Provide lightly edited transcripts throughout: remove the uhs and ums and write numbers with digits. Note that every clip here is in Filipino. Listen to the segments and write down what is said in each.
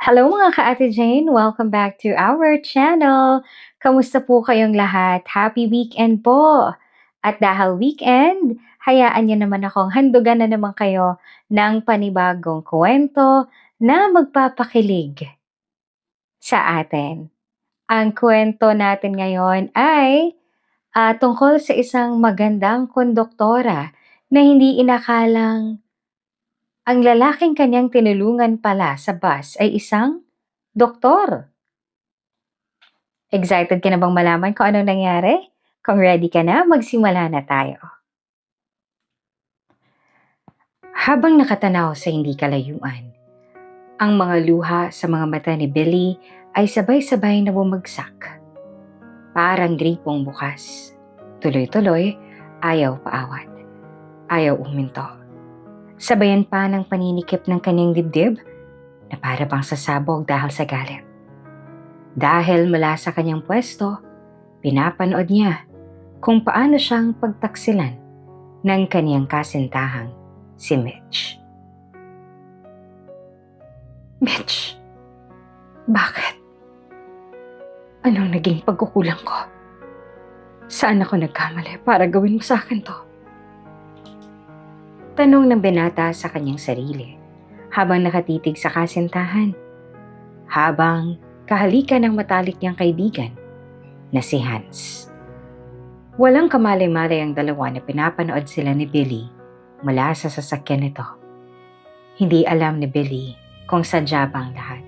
Hello mga ka-Ate Jane! Welcome back to our channel! Kamusta po kayong lahat? Happy weekend po! At dahil weekend, hayaan niyo naman akong handugan na naman kayo ng panibagong kwento na magpapakilig sa atin. Ang kwento natin ngayon ay tungkol sa isang magandang konduktora na hindi inakalang ang lalaking kanyang tinulungan pala sa bus ay isang doktor. Excited ka na bang malaman kung anong nangyari? Kung ready ka na, magsimula na tayo. Habang nakatanaw sa hindi kalayuan, ang mga luha sa mga mata ni Billy ay sabay-sabay na bumagsak. Parang gripong bukas. Tuloy-tuloy, ayaw paawat. Ayaw uminto. Sabayan pa ng paninikip ng kanyang dibdib na para bang sasabog dahil sa galit. Dahil mula sa kanyang pwesto, pinapanood niya kung paano siyang pagtaksilan ng kaniyang kasintahang si Mitch. Mitch, bakit? Anong naging pagkukulang ko? Saan ako nagkamali para gawin mo sa akin to? Tanong ng binata sa kanyang sarili habang nakatitig sa kasintahan. Habang kahalikan ng matalik niyang kaibigan na si Hans. Walang kamalay-malay ang dalawa na pinapanood sila ni Billy mula sa sasakyan nito. Hindi alam ni Billy kung sadya ba ang lahat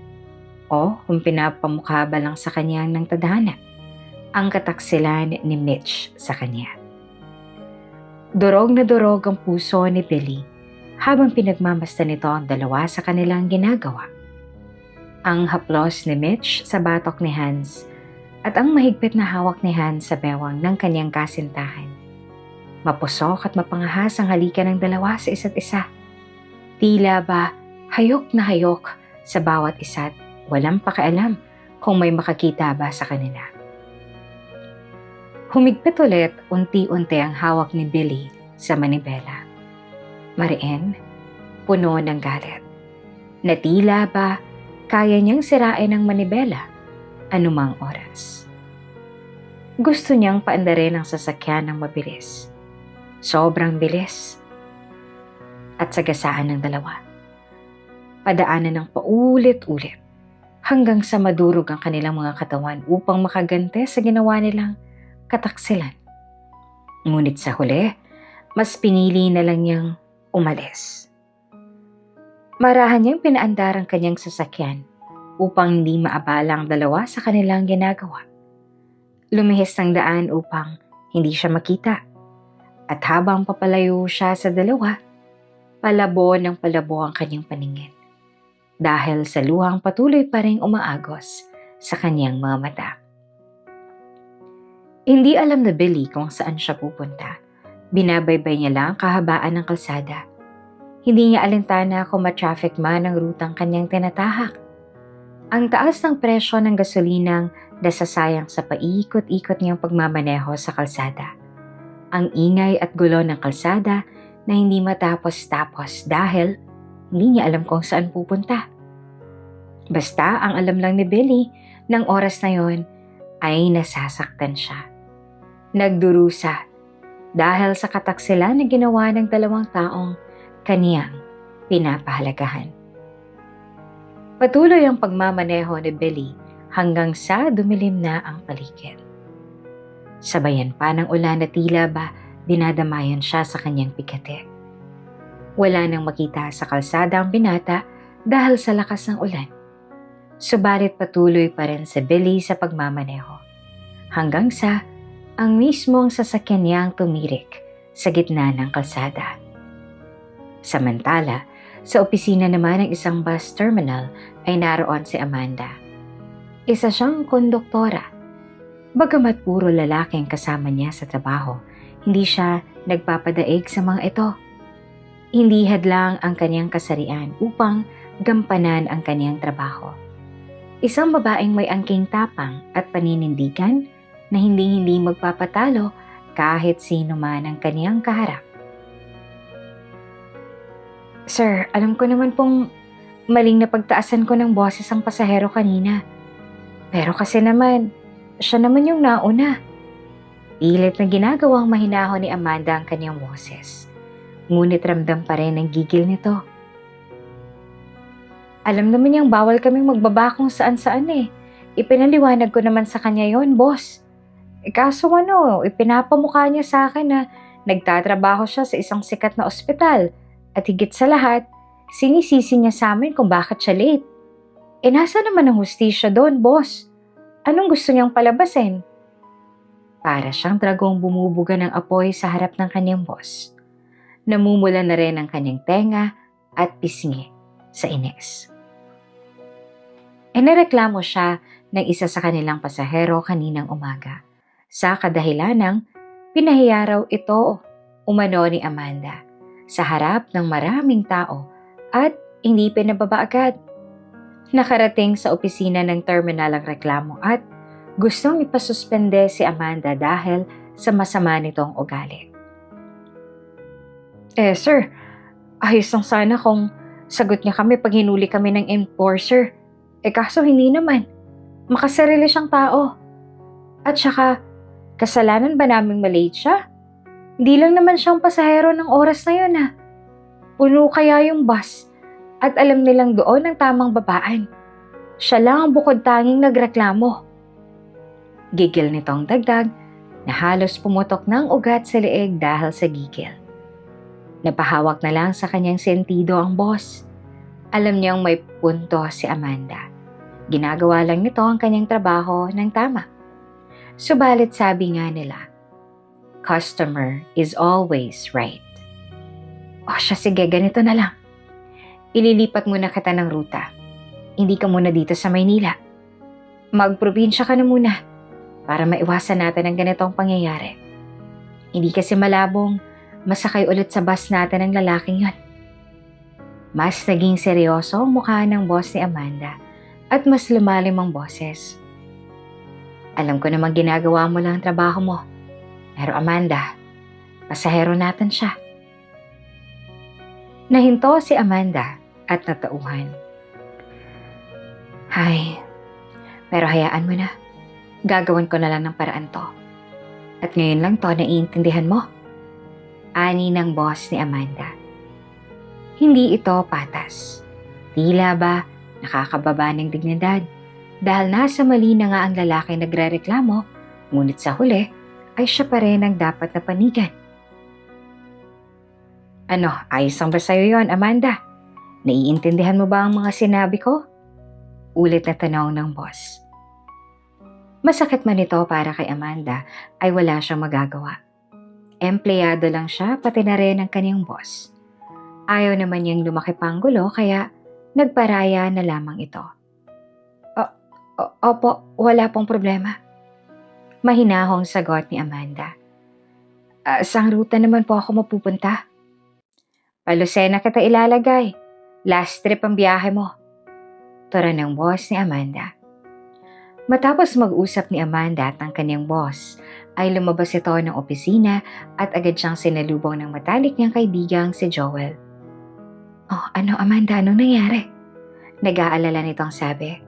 o kung pinapamukha ba lang sa kanya ng tadhana ang kataksilan ni Mitch sa kanya. Durog na durog ang puso ni Billy habang pinagmamasdan nito ang dalawa sa kanilang ginagawa. Ang haplos ni Mitch sa batok ni Hans at ang mahigpit na hawak ni Hans sa bewang ng kanyang kasintahan. Mapusok at mapangahas ang halikan ng dalawa sa isa't isa. Tila ba hayok na hayok sa bawat isa't walang pakialam kung may makakita ba sa kanila. Humigpit ulit unti-unti ang hawak ni Billy sa manibela. Mariin, puno ng galit. Na tila ba kaya niyang sirain ang manibela anumang oras. Gusto niyang paandarin ang sasakyan ng mabilis. Sobrang bilis. At sagasaan ng dalawa. Padaanan ng paulit-ulit hanggang sa madurog ang kanilang mga katawan upang makagante sa ginawa nilang kataksilan. Ngunit sa huli, mas pinili na lang niyang umalis. Marahan niyang pinaandar ang kanyang sasakyan upang hindi maabala ang dalawa sa kanilang ginagawa. Lumihis ng daan upang hindi siya makita. At habang papalayo siya sa dalawa, palabo ng palabo ang kanyang paningin. Dahil sa luhang patuloy pa ring umaagos sa kanyang mga mata. Hindi alam na Billy kung saan siya pupunta. Binabaybay niya lang kahabaan ng kalsada. Hindi niya alintana kung ma-traffic man ang rutang kanyang tinatahak. Ang taas ng presyo ng gasolinang nasasayang sa paikot-ikot niyang pagmamaneho sa kalsada. Ang ingay at gulo ng kalsada na hindi matapos-tapos dahil hindi niya alam kung saan pupunta. Basta ang alam lang ni Billy ng oras na yon ay nasasaktan siya. Nagdurusa dahil sa kataksilan na ginawa ng dalawang taong kaniyang pinapahalagahan. Patuloy ang pagmamaneho ni Billy hanggang sa dumilim na ang paligid. Sabayan pa ng ulan na tila ba dinadamayan siya sa kanyang pikate. Wala nang makita sa kalsada ang binata dahil sa lakas ng ulan. Subalit patuloy pa rin si Billy sa pagmamaneho hanggang sa ang mismong sasakyan niyang tumirik sa gitna ng kalsada. Samantala, sa opisina naman ng isang bus terminal ay naroon si Amanda. Isa siyang konduktora. Bagamat puro lalaking kasama niya sa trabaho, hindi siya nagpapadaig sa mga ito. Hindi hadlang ang kanyang kasarian upang gampanan ang kanyang trabaho. Isang babaeng may angking tapang at paninindigan na hindi magpapatalo kahit sino man ang kaniyang kaharap. Sir, alam ko naman pong maling napagtaasan ko ng boses ang pasahero kanina. Pero kasi naman, siya naman yung nauna. Pilit na ginagawang mahinahon ni Amanda ang kanyang boses. Ngunit ramdam pa rin ang gigil nito. Alam naman niyang bawal kaming magbaba kung saan-saan eh. Ipinaliwanag ko naman sa kanya yon, boss. Kaso ipinapamukha niya sa akin na nagtatrabaho siya sa isang sikat na ospital at higit sa lahat, sinisisi niya sa amin kung bakit siya late. Nasa naman ang hustisya doon, boss? Anong gusto niyang palabasin? Para siyang dragong bumubuga ng apoy sa harap ng kanyang boss. Namumula na rin ang kanyang tenga at pisngi sa inis. Nareklamo siya ng isa sa kanilang pasahero kaninang umaga sa kadahilanang pinahiya raw ito umano ni Amanda sa harap ng maraming tao at hindi pinababa agad. Nakarating sa opisina ng terminal ang reklamo at gustong ipasuspende si Amanda dahil sa masama nitong ugali. Sir, ayos lang sana kung sagot niya kami pag hinuli kami ng enforcer. Kaso hindi naman. Makasarili siyang tao. At saka, kasalanan ba naming malate siya? Hindi lang naman siyang pasahero ng oras na yun Puno kaya yung bus at alam nilang doon ang tamang babaan. Siya lang ang bukod tanging nagreklamo. Gigil nitong dagdag na halos pumutok ng ugat sa leeg dahil sa gigil. Napahawak na lang sa kanyang sentido ang boss. Alam niyang may punto si Amanda. Ginagawa lang nito ang kanyang trabaho ng tama. Subalit sabi nga nila, customer is always right. Sige, ganito na lang. Ililipat muna kita ng ruta. Hindi ka muna dito sa Maynila. Magprobinsya ka na muna para maiwasan natin ang ganitong pangyayari. Hindi kasi malabong masakay ulit sa bus natin ang lalaking yon. Mas naging seryoso ang mukha ng boss ni Amanda at mas lumalim ang boses. Alam ko namang ginagawa mo lang ang trabaho mo. Pero Amanda, pasahero natin siya. Nahinto si Amanda at natauhan. Pero hayaan mo na. Gagawin ko na lang ng paraan to. At ngayon lang to naiintindihan mo. Ani ng boss ni Amanda. Hindi ito patas. Tila ba nakakababa ng dignidad dahil nasa mali na nga ang lalaki nagrereklamo, ngunit sa huli ay siya pa rin ang dapat na panigan. Ayos lang ba sa'yo yun, Amanda? Naiintindihan mo ba ang mga sinabi ko? Ulit na tanong ng boss. Masakit man ito para kay Amanda ay wala siyang magagawa. Empleyado lang siya pati na rin ang kanyang boss. Ayaw naman niyang lumaki pang gulo kaya nagparaya na lamang ito. Opo, wala pong problema. Mahinahong sagot ni Amanda. Saang ruta naman po ako mapupunta? Palusena kita ilalagay. Last trip ang biyahe mo. Tura ng boss ni Amanda. Matapos mag-usap ni Amanda at ang kanyang boss, ay lumabas ito ng opisina at agad siyang sinalubong ng matalik niyang kaibigang si Joel. Amanda, anong nangyari? Nag-aalala nitong sabi.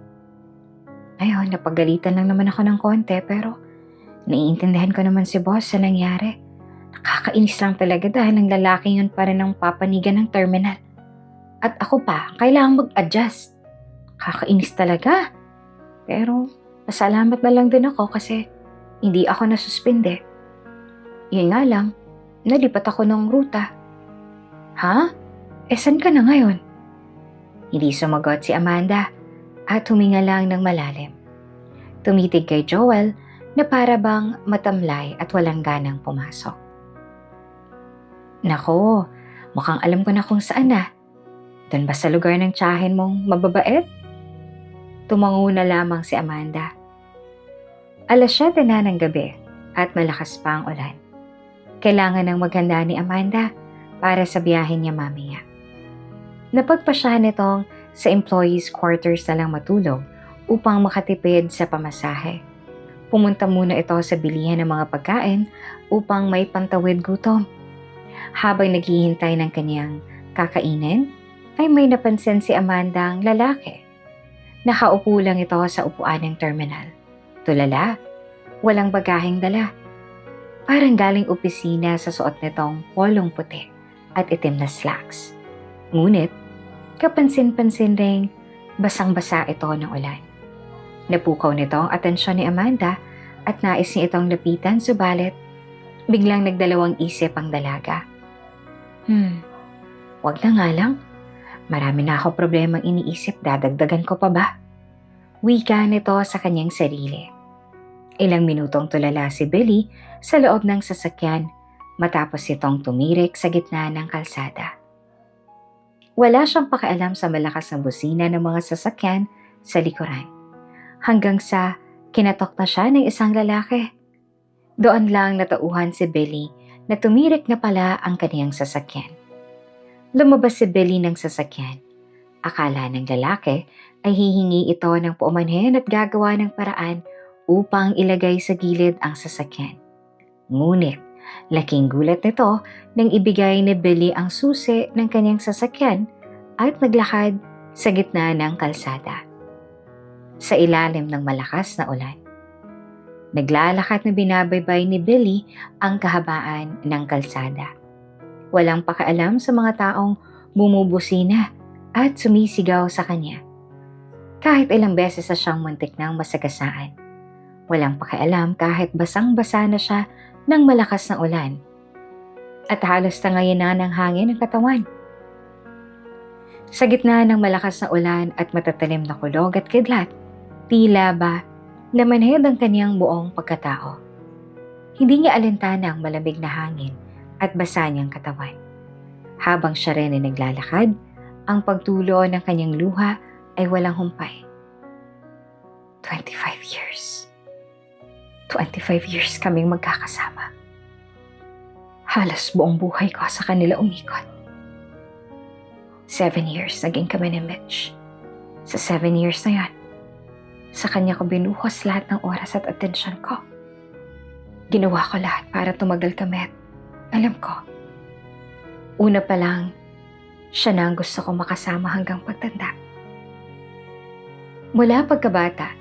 Napagalitan lang naman ako ng konti pero naiintindihan ko naman si boss sa nangyari. Nakakainis lang talaga dahil ang lalaking yun pa rin ang papanigan ng terminal. At ako pa, kailangang mag-adjust. Nakakainis talaga. Pero pasalamat na lang din ako kasi hindi ako nasuspinde. Yun nga lang, nalipat ako ng ruta. Saan ka na ngayon? Hindi sumagot si Amanda at huminga lang ng malalim. Tumitig kay Joel na para bang matamlay at walang ganang pumasok. Nako, mukhang alam ko na kung saan na. Doon ba sa lugar ng tiyahin mong mababait? Tumango na lamang si Amanda. 7:00 na ng gabi at malakas pa ang ulan. Kailangan ng maghanda ni Amanda para sa biyahe niya mamaya. Napagpasyahan nitong sa employees' quarters na lang matulog upang makatipid sa pamasahe. Pumunta muna ito sa bilihan ng mga pagkain upang may pantawid gutom. Habang naghihintay ng kanyang kakainin, ay may napansin si Amanda ang lalaki. Nakaupo lang ito sa upuan ng terminal. Tulala, walang bagaheng dala. Parang galing opisina sa suot nitong polong puti at itim na slacks. Ngunit, kapansin-pansin ring basang-basa ito ng ulan. Napukaw nito ang atensyon ni Amanda at nais niya itong lapitan, subalit biglang nagdalawang isip ang dalaga. Wag na nga lang. Marami na akong problemang iniisip, dadagdagan ko pa ba? Wika nito sa kanyang sarili. Ilang minutong tulala si Billy sa loob ng sasakyan matapos itong tumirik sa gitna ng kalsada. Wala siyang pakialam sa malakas na busina ng mga sasakyan sa likuran. Hanggang sa kinatok na siya ng isang lalaki. Doon lang natauhan si Billy na tumirik na pala ang kaniyang sasakyan. Lumabas si Billy ng sasakyan. Akala ng lalaki ay hihingi ito ng paumanhin at gagawa ng paraan upang ilagay sa gilid ang sasakyan. Ngunit, laking gulat nito nang ibigay ni Billy ang susi ng kanyang sasakyan at naglakad sa gitna ng kalsada. Sa ilalim ng malakas na ulan. Naglalakad na binabaybay ni Billy ang kahabaan ng kalsada. Walang pakialam sa mga taong bumubusina at sumisigaw sa kanya. Kahit ilang beses na siyang muntik ng masagasaan. Walang pakialam kahit basang-basa na siya ng malakas na ulan. At halos tangayin na ng hangin ang katawan. Sa gitna ng malakas na ulan at matatalim na kulog at kidlat, tila ba namanhid ang kanyang buong pagkatao. Hindi niya alintana ang malamig na hangin at basa niyang katawan. Habang siya rin ay naglalakad, ang pagtulo ng kanyang luha ay walang humpay. 25 years. 25 years kaming magkakasama. Halos buong buhay ko sa kanila umikot. 7 years naging kami ni Mitch. Sa 7 years na yan, sa kanya ko binuhos lahat ng oras at atensyon ko. Ginawa ko lahat para tumagal kami at alam ko, una pa lang, siya na ang gusto ko makasama hanggang pagtanda. Mula pagkabata,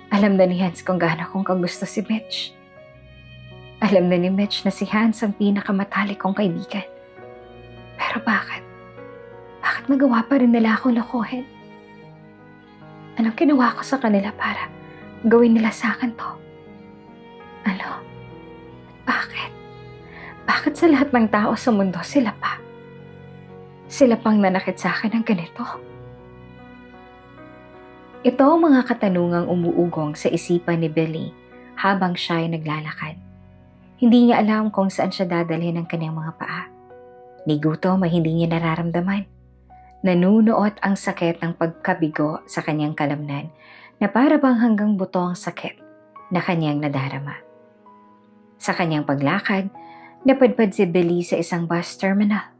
alam na ni Hans kung gaano kong kagusto si Mitch. Alam na ni Mitch na si Hans ang pinakamatalik kong kaibigan. Pero bakit? Bakit nagawa pa rin nila akong lokohin? Anong ginawa ko sa kanila para gawin nila sa akin to? Ano? Bakit? Bakit sa lahat ng tao sa mundo sila pa? Sila pang nanakit sa akin ng ganito. Ito ang mga katanungang umuugong sa isipan ni Billy habang siya ay naglalakad. Hindi niya alam kung saan siya dadalhin ang kanyang mga paa. Ni gutom ay hindi niya nararamdaman. Nanunuot ang sakit ng pagkabigo sa kanyang kalamnan na para bang hanggang buto ang sakit na kanyang nadarama. Sa kanyang paglakad, napadpad si Billy sa isang bus terminal.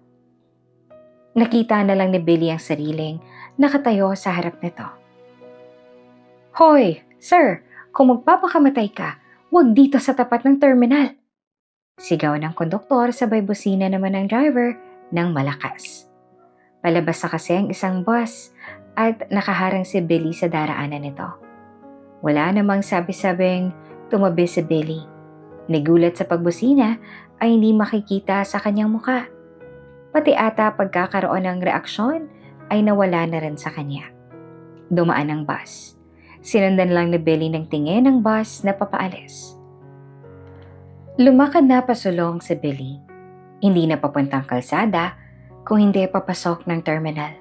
Nakita na lang ni Billy ang sariling nakatayo sa harap nito. Hoy, sir, kung magpapakamatay ka, huwag dito sa tapat ng terminal. Sigaw ng konduktor sabay busina naman ng driver ng malakas. Palabas na kasi ang isang bus at nakaharang si Billy sa daraanan nito. Wala namang sabi-sabing tumabi si Billy. Nagulat sa pagbusina ay hindi makikita sa kanyang muka. Pati ata pagkakaroon ng reaksyon ay nawala na rin sa kanya. Dumaan ang bus. Sinundan lang ni Billy ng tingin ng bus na papaalis. Lumakad na pasulong si Billy. Hindi na papuntang kalsada kung hindi papasok ng terminal.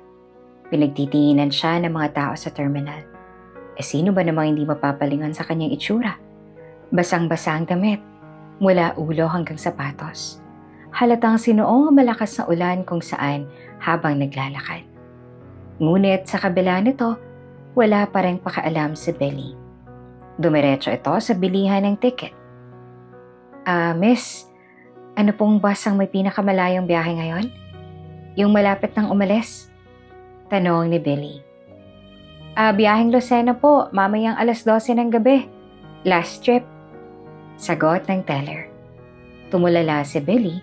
Pinagtitinginan siya ng mga tao sa terminal. Sino ba namang hindi mapapalingon sa kanyang itsura? Basang-basa ang damit, mula ulo hanggang sapatos. Halatang sinuong ang malakas na ulan kung saan habang naglalakad. Ngunit sa kabila nito, wala pa rin pakialam si Billy. Dumiretso ito sa bilihan ng ticket. Miss, ano pong bus ang may pinakamalayong biyahe ngayon? Yung malapit nang umalis? Tanong ni Billy. Biyaheng Lucena po, mamayang 12:00 ng gabi. Last trip. Sagot ng teller. Tumulala si Billy,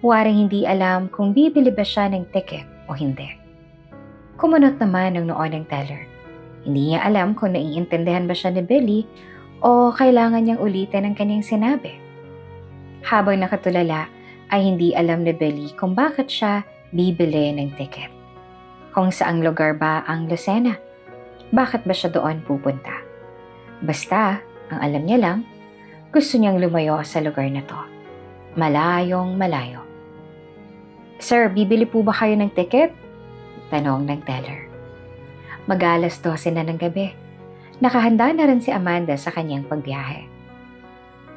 waring hindi alam kung bibili ba siya ng ticket o hindi. Kumunot naman ang noo ng teller. Hindi niya alam kung naiintindihan ba siya ni Billy o kailangan niyang ulitin ang kanyang sinabi. Habang nakatulala ay hindi alam ni Billy kung bakit siya bibili ng ticket. Kung saang lugar ba ang Lucena? Bakit ba siya doon pupunta? Basta, ang alam niya lang, gusto niyang lumayo sa lugar na to. Malayong malayo. Sir, bibili po ba kayo ng ticket? Tanong ng teller. Mag-alas 12 na ng gabi. Nakahanda na rin si Amanda sa kanyang pagbiyahe.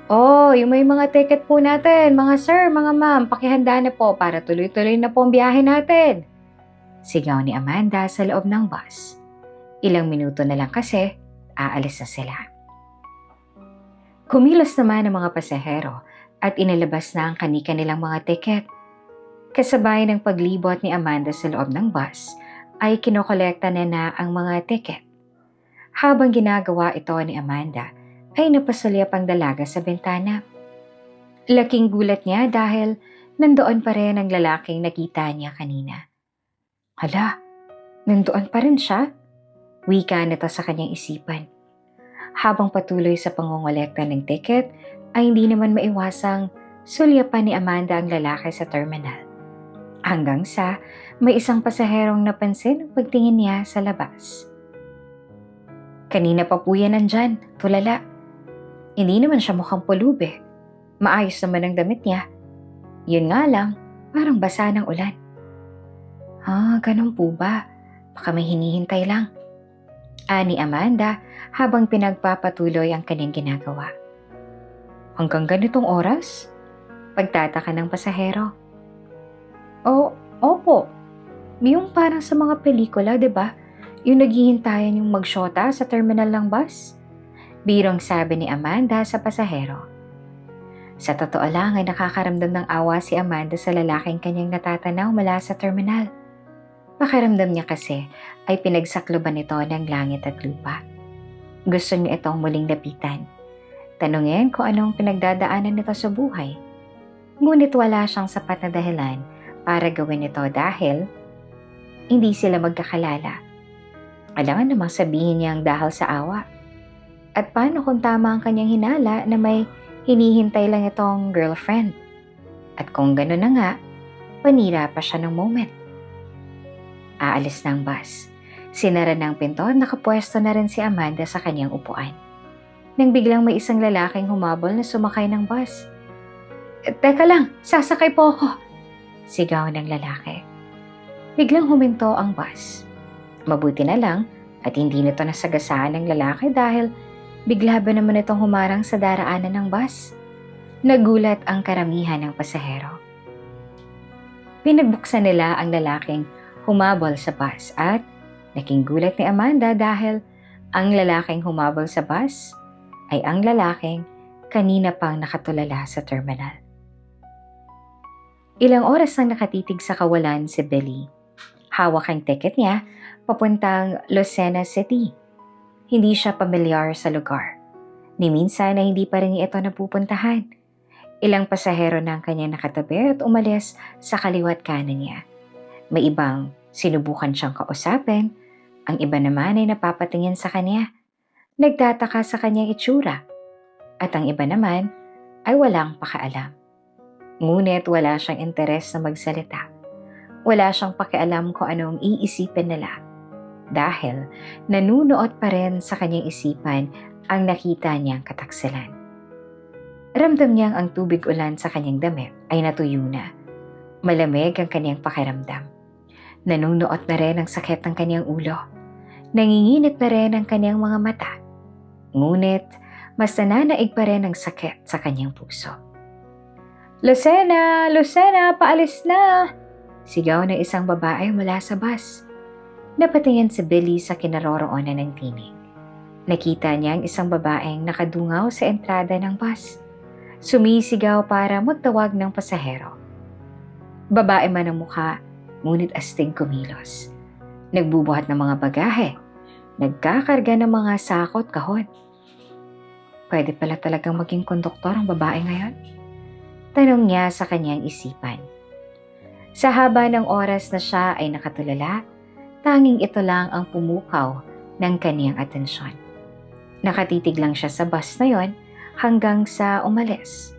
Oh, yung may mga ticket po natin, mga sir, mga ma'am, pakihanda na po para tuloy-tuloy na po ang biyahe natin. Sigaw ni Amanda sa loob ng bus. Ilang minuto na lang kasi, aalis na sila. Kumilos naman ang mga pasahero at inilabas na ang kani-kanilang mga tiket. Kasabay ng paglibot ni Amanda sa loob ng bus, ay kinokolekta na ang mga tiket. Habang ginagawa ito ni Amanda, ay napasulyap ang dalaga sa bintana. Laking gulat niya dahil nandoon pa rin ang lalaking nakita niya kanina. Hala, nandoon pa rin siya? Wika nito sa kanyang isipan. Habang patuloy sa pangongolekta ng tiket, ay hindi naman maiwasang sulyapan ni Amanda ang lalaki sa terminal. Hanggang sa may isang pasaherong napansin ang pagtingin niya sa labas. Kanina pa po yan nandyan, tulala. Hindi naman siya mukhang pulube. Maayos naman ang damit niya. Yun nga lang, parang basa ng ulan. Ganun po ba? Baka may hinihintay lang. Ani Amanda habang pinagpapatuloy ang kanyang ginagawa. Hanggang ganitong oras? Pagtataka ng pasahero. Opo. Yung parang sa mga pelikula, 'di ba? Yung naghihintayan yung magsyota sa terminal ng bus. Birong sabi ni Amanda sa pasahero. Sa totoo lang ay nakakaramdam ng awa si Amanda sa lalaking kanyang natatanaw mula sa terminal. Pakiramdam niya kasi ay pinagsakloban nito ng langit at lupa. Gusto niya itong muling lapitan. Tanungin kung anong pinagdadaanan nito sa buhay. Ngunit wala siyang sapat na dahilan para gawin ito dahil hindi sila magkakalala. Alangan namang sabihin niya ang dahil sa awa. At paano kung tama ang kanyang hinala na may hinihintay lang itong girlfriend? At kung gano'n na nga, panira pa siya ng moment. Aalis ng bus. Sinara ng pinto at nakapwesto na rin si Amanda sa kanyang upuan. Nang biglang may isang lalaking humabol na sumakay ng bus. Teka lang, sasakay po ako. Sigaw ng lalaki. Biglang huminto ang bus. Mabuti na lang at hindi nito nasagasaan ng lalaki dahil bigla ba naman itong humarang sa daraanan ng bus. Nagulat ang karamihan ng pasahero. Pinagbuksan nila ang lalaking humabol sa bus at naking gulat ni Amanda dahil ang lalaking humabol sa bus ay ang lalaking kanina pang nakatulala sa terminal. Ilang oras nang nakatitig sa kawalan si Billy. Hawak ang ticket niya papuntang Lucena City. Hindi siya pamilyar sa lugar. Ni minsan na hindi pa rin niya ito napupuntahan. Ilang pasahero na ang kanya nakatabi at umalis sa kaliwat kanan niya. May ibang sinubukan siyang kausapin, ang iba naman ay napapatingin sa kanya. Nagtataka sa kanyang itsura. At ang iba naman ay walang pakaalam. Ngunit wala siyang interes na magsalita. Wala siyang pakialam kung anong iisipin nila. Dahil nanunuot pa rin sa kanyang isipan ang nakita niyang kataksilan. Ramdam niyang ang tubig ulan sa kanyang damit ay natuyo na. Malamig ang kanyang pakiramdam. Nanunuot na rin ang sakit ng kanyang ulo. Nanginginit na rin ang kanyang mga mata. Ngunit mas nananaig pa rin ang sakit sa kanyang puso. Lucena! Lucena! Paalis na! Sigaw ng isang babae mula sa bus. Napatingin si Billy sa kinaroroonan ng tinig. Nakita niya ang isang babaeng nakadungaw sa entrada ng bus. Sumisigaw para magtawag ng pasahero. Babae man ang mukha, ngunit astig kumilos. Nagbubuhat ng mga bagahe. Nagkakarga ng mga sakot kahon. Pwede pala talagang maging konduktor ang babae ngayon? Tanong niya sa kanyang isipan. Sa haba ng oras na siya ay nakatulala, tanging ito lang ang pumukaw ng kaniyang atensyon. Nakatitig lang siya sa bus na yon hanggang sa umalis.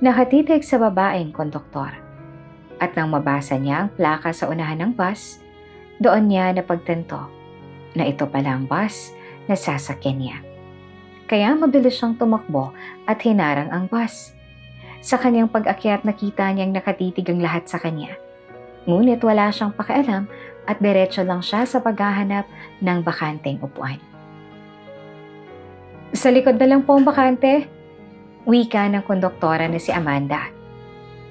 Nakatitig sa babaeng konduktor. At nang mabasa niya ang plaka sa unahan ng bus, doon niya napagtanto na ito pala ang bus na sasakyan niya. Kaya mabilis siyang tumakbo at hinarang ang bus. Sa kanyang pag-akyat nakita niyang nakatitig ang lahat sa kanya. Ngunit wala siyang pakialam at diretso lang siya sa paghahanap ng bakanteng upuan. Sa likod na lang po ang bakante, wika ng konduktora na si Amanda.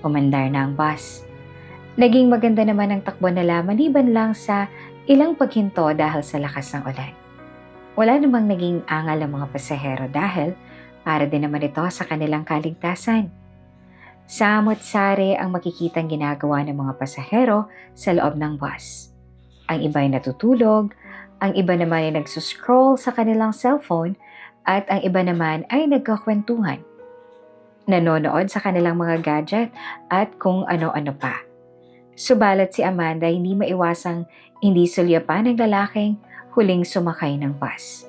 Umandar na ang bus. Naging maganda naman ang takbo nila maliban lang sa ilang paghinto dahil sa lakas ng ulan. Wala namang naging angal ang mga pasahero dahil para din naman ito sa kanilang kaligtasan. Samot-sari ang makikitang ginagawa ng mga pasahero sa loob ng bus. Ang iba ay natutulog, ang iba naman ay nagsuscroll sa kanilang cellphone at ang iba naman ay nagkakwentuhan. Nanonood sa kanilang mga gadget at kung ano-ano pa. Subalit si Amanda hindi maiwasang hindi sulyapan ng lalaking huling sumakay ng bus.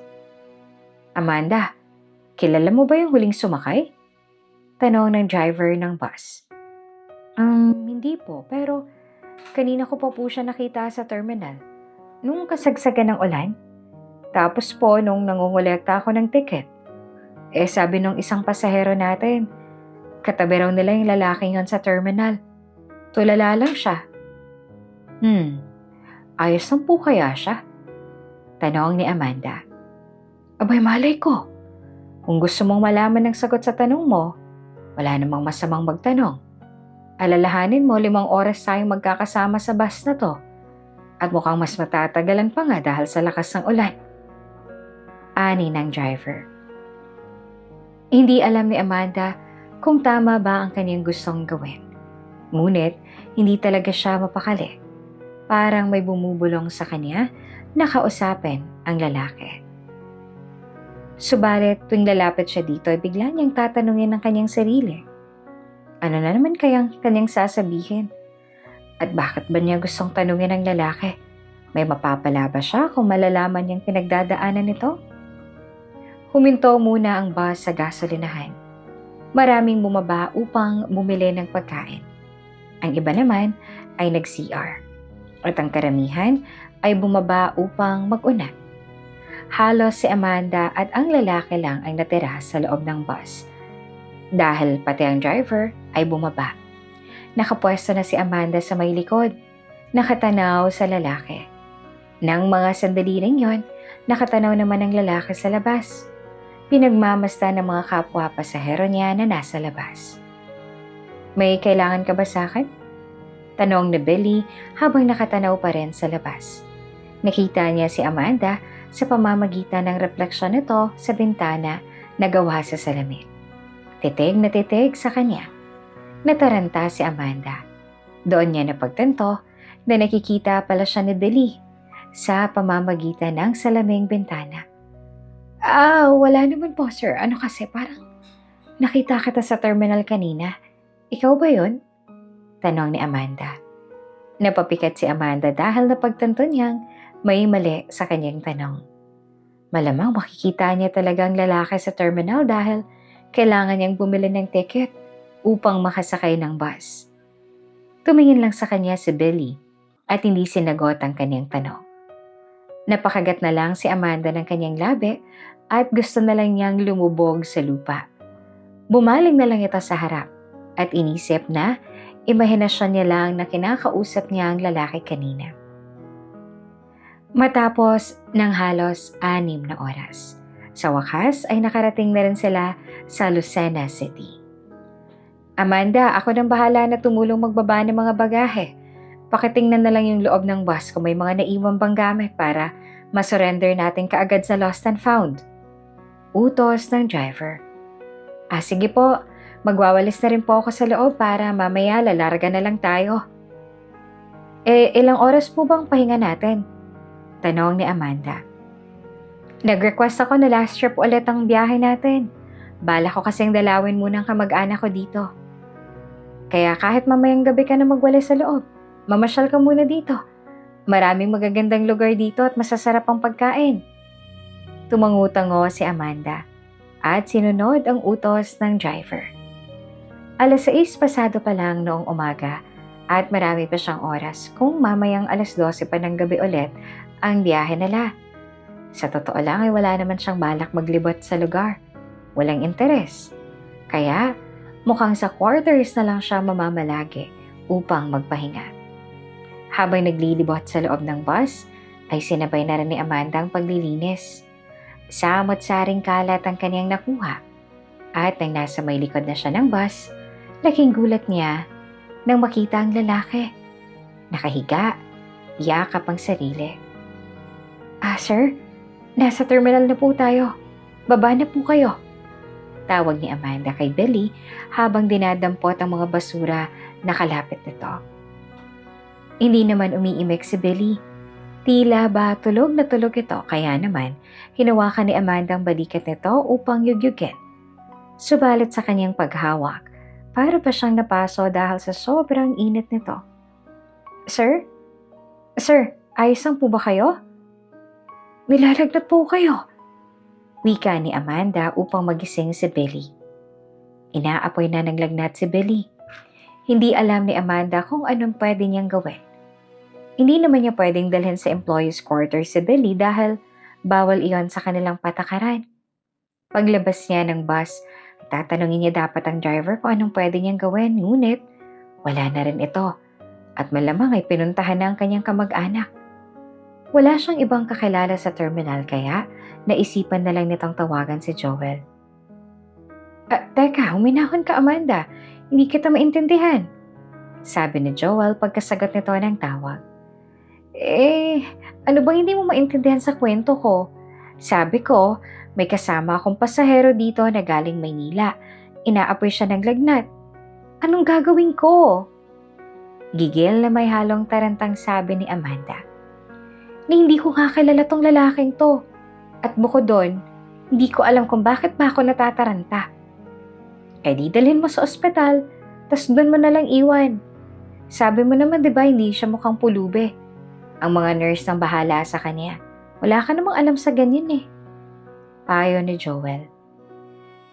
Amanda, kilala mo ba yung huling sumakay? Tanong ng driver ng bus. Hindi po, pero kanina ko pa po siya nakita sa terminal. Nung kasagsagan ng ulan. Tapos po nung nangungulekta ako ng ticket. Sabi nung isang pasahero natin, katabi raw nila yung lalaki yun sa terminal. Tulala lang siya. Ayos lang po kaya siya? Tanong ni Amanda. Abay malay ko. Kung gusto mong malaman ng sagot sa tanong mo, wala namang masamang magtanong. Alalahanin mo 5 oras tayong magkakasama sa bus na to. At mukhang mas matatagalan pa nga dahil sa lakas ng ulan. Ani ng driver. Hindi alam ni Amanda kung tama ba ang kanyang gustong gawin. Ngunit, hindi talaga siya mapakali. Parang may bumubulong sa kanya na kausapin ang lalaki. Subalit, tuwing lalapit siya dito, ay bigla niyang tatanungin ng kanyang sarili. Ano na naman kayang kanyang sasabihin? At bakit ba niya gustong tanungin ang lalaki? May mapapala ba siya kung malalaman niyang pinagdadaanan nito? Huminto muna ang bus sa gasolinahan. Maraming bumaba upang bumili ng pagkain. Ang iba naman ay nag-CR. At ang karamihan ay bumaba upang mag-una. Halos si Amanda at ang lalaki lang ay natira sa loob ng bus. Dahil pati ang driver ay bumaba. Nakapwesto na si Amanda sa may likod, nakatanaw sa lalaki. Nang mga sandali rin yon, nakatanaw naman ang lalaki sa labas. Pinagmamasta ng mga kapwa pasahero niya na nasa labas. May kailangan ka ba sa akin? Tanong ni Billy habang nakatanaw pa rin sa labas. Nakita niya si Amanda sa pamamagitan ng refleksyon nito sa bintana na gawa sa salamin. Titig na titig sa kanya. Nataranta si Amanda. Doon niya napagtanto na nakikita pala siya ni Billy sa pamamagitan ng salaming bintana. Wala naman po sir. Ano kasi parang nakita kita sa terminal kanina. Ikaw ba yun? Tanong ni Amanda. Napapikat si Amanda dahil napagtanto niyang may mali sa kanyang tanong. Malamang makikita niya talagang lalaki sa terminal dahil kailangan niyang bumili ng ticket upang makasakay ng bus. Tumingin lang sa kanya si Billy at hindi sinagot ang kanyang tanong. Napakagat na lang si Amanda ng kanyang labi at gusto na lang niyang lumubog sa lupa. Bumaling na lang ito sa harap at inisip na imahinasyon niya lang na kinakausap niya ang lalaki kanina. Matapos ng halos 6 na oras, sa wakas ay nakarating na rin sila sa Lucena City. Amanda, ako nang bahala na tumulong magbaba ng mga bagahe. Pakitingnan na lang yung loob ng bus kung may mga naiwan bang gamit para masurrender natin kaagad sa lost and found. Utos ng driver. Sige po, magwawalis na rin po ako sa loob para mamaya lalarga na lang tayo. Ilang oras po bang pahinga natin? Tanong ni Amanda. Nag-request ako na last trip ulit ang biyahe natin. Bala ko kasing dalawin muna ang kamag-anak ko dito. Kaya kahit mamayang gabi ka na magwalis sa loob, mamasyal ka muna dito Maraming magagandang lugar dito at masasarap ang pagkain. Tumango-tango si Amanda at sinunod ang utos ng driver. 6:00 pasado pa lang noong umaga at marami pa siyang oras kung mamayang 12:00 pa ng gabi ulit ang biyahe nila. Sa totoo lang ay wala naman siyang balak maglibot sa lugar. Walang interes. Kaya mukhang sa quarters na lang siya mamamalagi upang magpahinga. Habang naglilibot sa loob ng bus, ay sinabay na rin ni Amanda ang paglilinis. Samot-saring kalat ang kanyang nakuha. At nang nasa may likod na siya ng bus, laking gulat niya nang makita ang lalaki. Nakahiga, yakap ang sarili. Sir, nasa terminal na po tayo. Baba na po kayo. Tawag ni Amanda kay Billy habang dinadampot ang mga basura na kalapit nito. Hindi naman umiimik si Billy. Tila ba tulog na tulog ito, kaya naman hinawakan ni Amanda ang balikat nito upang yugyugin. Subalit sa kanyang paghawak, para pa siyang napaso dahil sa sobrang init nito. Sir? Sir, ayos lang po ba kayo? Nilalagnat po kayo. Wika ni Amanda upang magising si Billy. Inaapoy na ng lagnat si Billy. Hindi alam ni Amanda kung anong pwede niyang gawin. Hindi naman niya pwedeng dalhin sa employees' quarters si Billy dahil bawal iyon sa kanilang patakaran. Paglabas niya ng bus, tatanungin niya dapat ang driver kung anong pwede niyang gawin, ngunit wala na rin ito at malamang ay pinuntahan na ang kanyang kamag-anak. Wala siyang ibang kakilala sa terminal kaya naisipan na lang nitong tawagan si Joel. Teka, huminahon ka Amanda, hindi kita maintindihan, sabi ni Joel pagkasagot nito ng tawag. Ano bang hindi mo maintindihan sa kwento ko? Sabi ko, may kasama akong pasahero dito na galing Maynila. Inaapoy siya ng lagnat. Anong gagawin ko? Gigil na may halong tarantang sabi ni Amanda. Hindi ko nga kilala tong lalaking to. At bukod doon, hindi ko alam kung bakit ba ako natataranta. Kaya di dalhin mo sa ospital, tas doon mo na lang iwan. Sabi mo naman diba hindi siya mukhang pulube. Ang mga nurse nang bahala sa kanya. Wala ka namang alam sa ganyan eh. Payo ni Joel.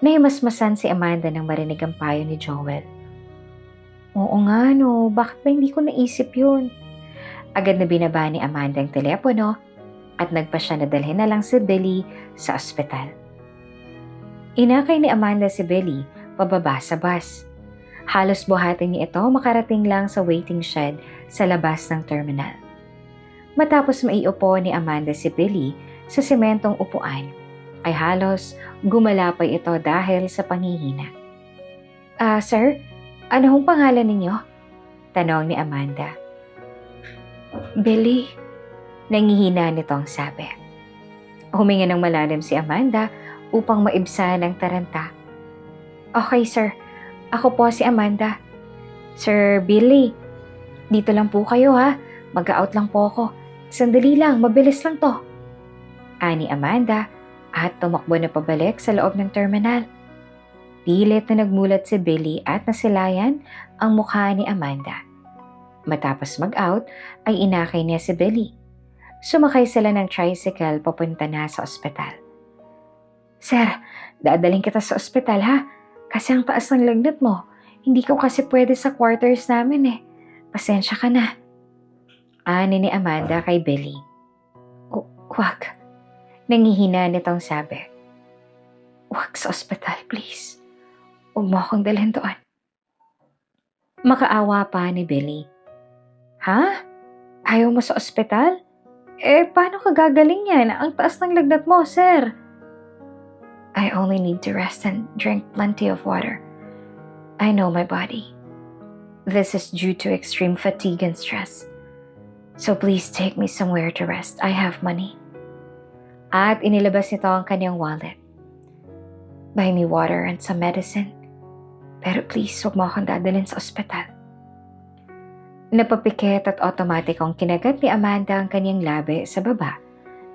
Nahimasmasan si Amanda nang marinig ang payo ni Joel. Oo nga no, bakit ba hindi ko naisip yun? Agad na binaba ni Amanda ang telepono at nagpa siya na dalhin na lang si Billy sa ospital. Inakay ni Amanda si Billy pababa sa bus. Halos buhatin niya ito makarating lang sa waiting shed sa labas ng terminal. Matapos maiupo ni Amanda si Billy sa sementong upuan, ay halos gumalapay ito dahil sa panghihina. Sir, ano hong pangalan ninyo? Tanong ni Amanda. Billy, nangihina nitong sabi. Huminga ng malalim si Amanda upang maibsan ang taranta. Okay sir, ako po si Amanda. Sir Billy, dito lang po kayo ha, mag-out lang po ako. Sandali lang, mabilis lang to. Ani Amanda at tumakbo na pabalik sa loob ng terminal. Pilit na nagmulat si Billy at nasilayan ang mukha ni Amanda. Matapos mag-out ay inakay niya si Billy. Sumakay sila ng tricycle papunta na sa ospital. Sir, dadalhin kita sa ospital ha? Kasi ang taas ng lagnat mo. Hindi ko kasi pwede sa quarters namin eh. Pasensya ka na. Ani ni Amanda kay Billy. Wag. Nangihina nitong sabi. Wag sa ospital, please. Huwag mo akong dalhin doon. Makaawa pa ni Billy. Ha? Ayaw mo sa ospital? Paano ka gagaling yan? Ang taas ng lagnat mo, sir. I only need to rest and drink plenty of water. I know my body. This is due to extreme fatigue and stress. So please take me somewhere to rest. I have money. At inilabas nito ang kanyang wallet. Buy me water and some medicine. Pero please, huwag mo akong dadalhin sa ospital. Napapikit at otomatikong kinagat ni Amanda ang kanyang labi sa baba,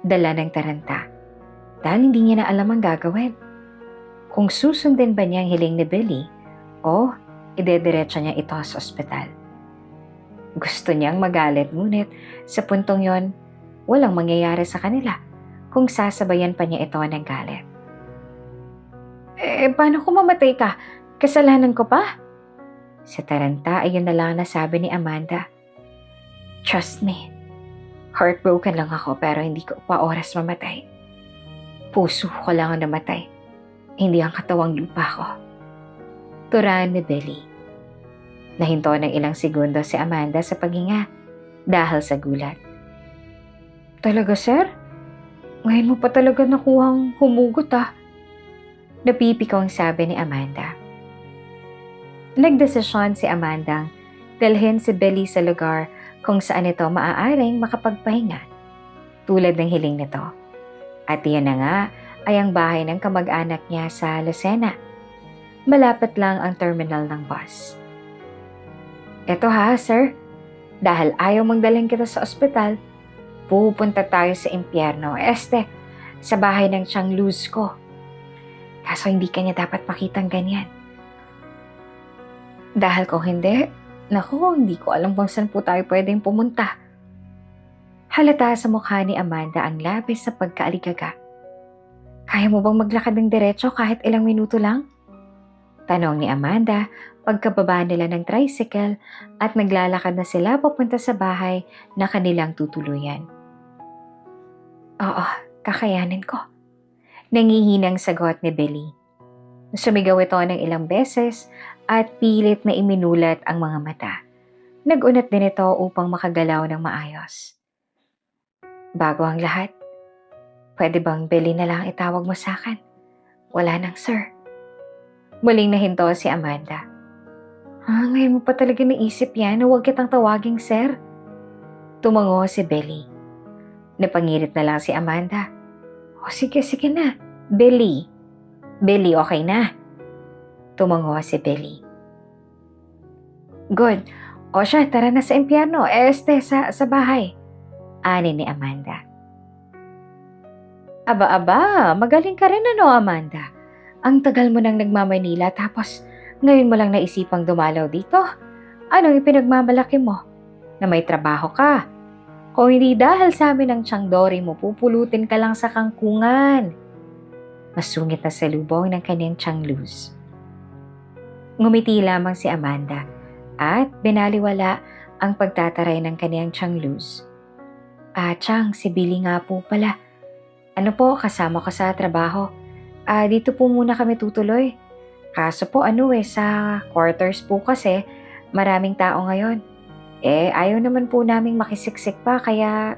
dala ng taranta. Dahil hindi niya na alam ang gagawin. Kung susundin ba niya ang hiling ni Billy o idediretso niya ito sa ospital. Gusto niyang magalit ngunit sa puntong yon, walang mangyayari sa kanila kung sasabayan pa niya ito ng galit. Paano kung mamatay ka? Kasalanan ko pa? Sa taranta ay yun na lang nasabi ni Amanda. Trust me, heartbroken lang ako pero hindi ko pa oras mamatay. Puso ko lang ang namatay, hindi ang katawang lupa ko. Turan ni Billy. Nahinto ng ilang segundo si Amanda sa paghinga dahil sa gulat. Talaga, sir? Ngayon mo pa talaga nakuhang humugot Napipikaw ang sabi ni Amanda. Nagdesisyon si Amanda dalhin si Billy sa lugar kung saan ito maaaring makapagpahinga, tulad ng hiling nito. At iyan na nga ay ang bahay ng kamag-anak niya sa Lucena. Malapit lang ang terminal ng bus. Eto sir. Dahil ayaw mong dalhin kita sa ospital, pupunta tayo sa impyerno. Sa bahay ng Tiyang Luz ko. Kaso hindi kanya dapat makitang ganyan. Dahil kung hindi, hindi ko alam kung saan po tayo pwedeng pumunta. Halata sa mukha ni Amanda ang labis na pagkaaligaga. Kaya mo bang maglakad ng diretso kahit ilang minuto lang? Tanong ni Amanda pagkababa nila ng tricycle at naglalakad na sila papunta sa bahay na kanilang tutuluyan. Oo, kakayanin ko. Nangihinang sagot ni Billy. Sumigaw ito ng ilang beses at pilit na iminulat ang mga mata. Nag-unat din ito upang makagalaw ng maayos. Bago ang lahat, pwede bang Billy na lang itawag mo sa akin? Wala nang sir. Muling nahinto si Amanda. Ngayon mo pa talaga naisip yan na huwag kitang tawaging sir? Tumango si Billy. Napangirit na lang si Amanda. Sige na. Billy. Billy, okay na. Tumango si Billy. Good. Siya, tara na sa impyerno. Sa bahay. Ani ni Amanda. Aba, magaling ka rin Amanda? Ang tagal mo nang nagmamaynila tapos ngayon mo lang naisipang dumalaw dito. Anong ipinagmamalaki mo? Na may trabaho ka. Kung hindi dahil sa amin ng Tiyang Dory mo, pupulutin ka lang sa kangkungan. Masungit na salubong ng kanyang Tiyang Luz. Ngumiti lamang si Amanda at binaliwala ang pagtataray ng kanyang Tiyang Luz. Tiyang, si Billy nga po pala. Ano po, kasama ko sa trabaho. Dito po muna kami tutuloy. Kaso po sa quarters po kasi maraming tao ngayon. Ayaw naman po naming makisiksik pa kaya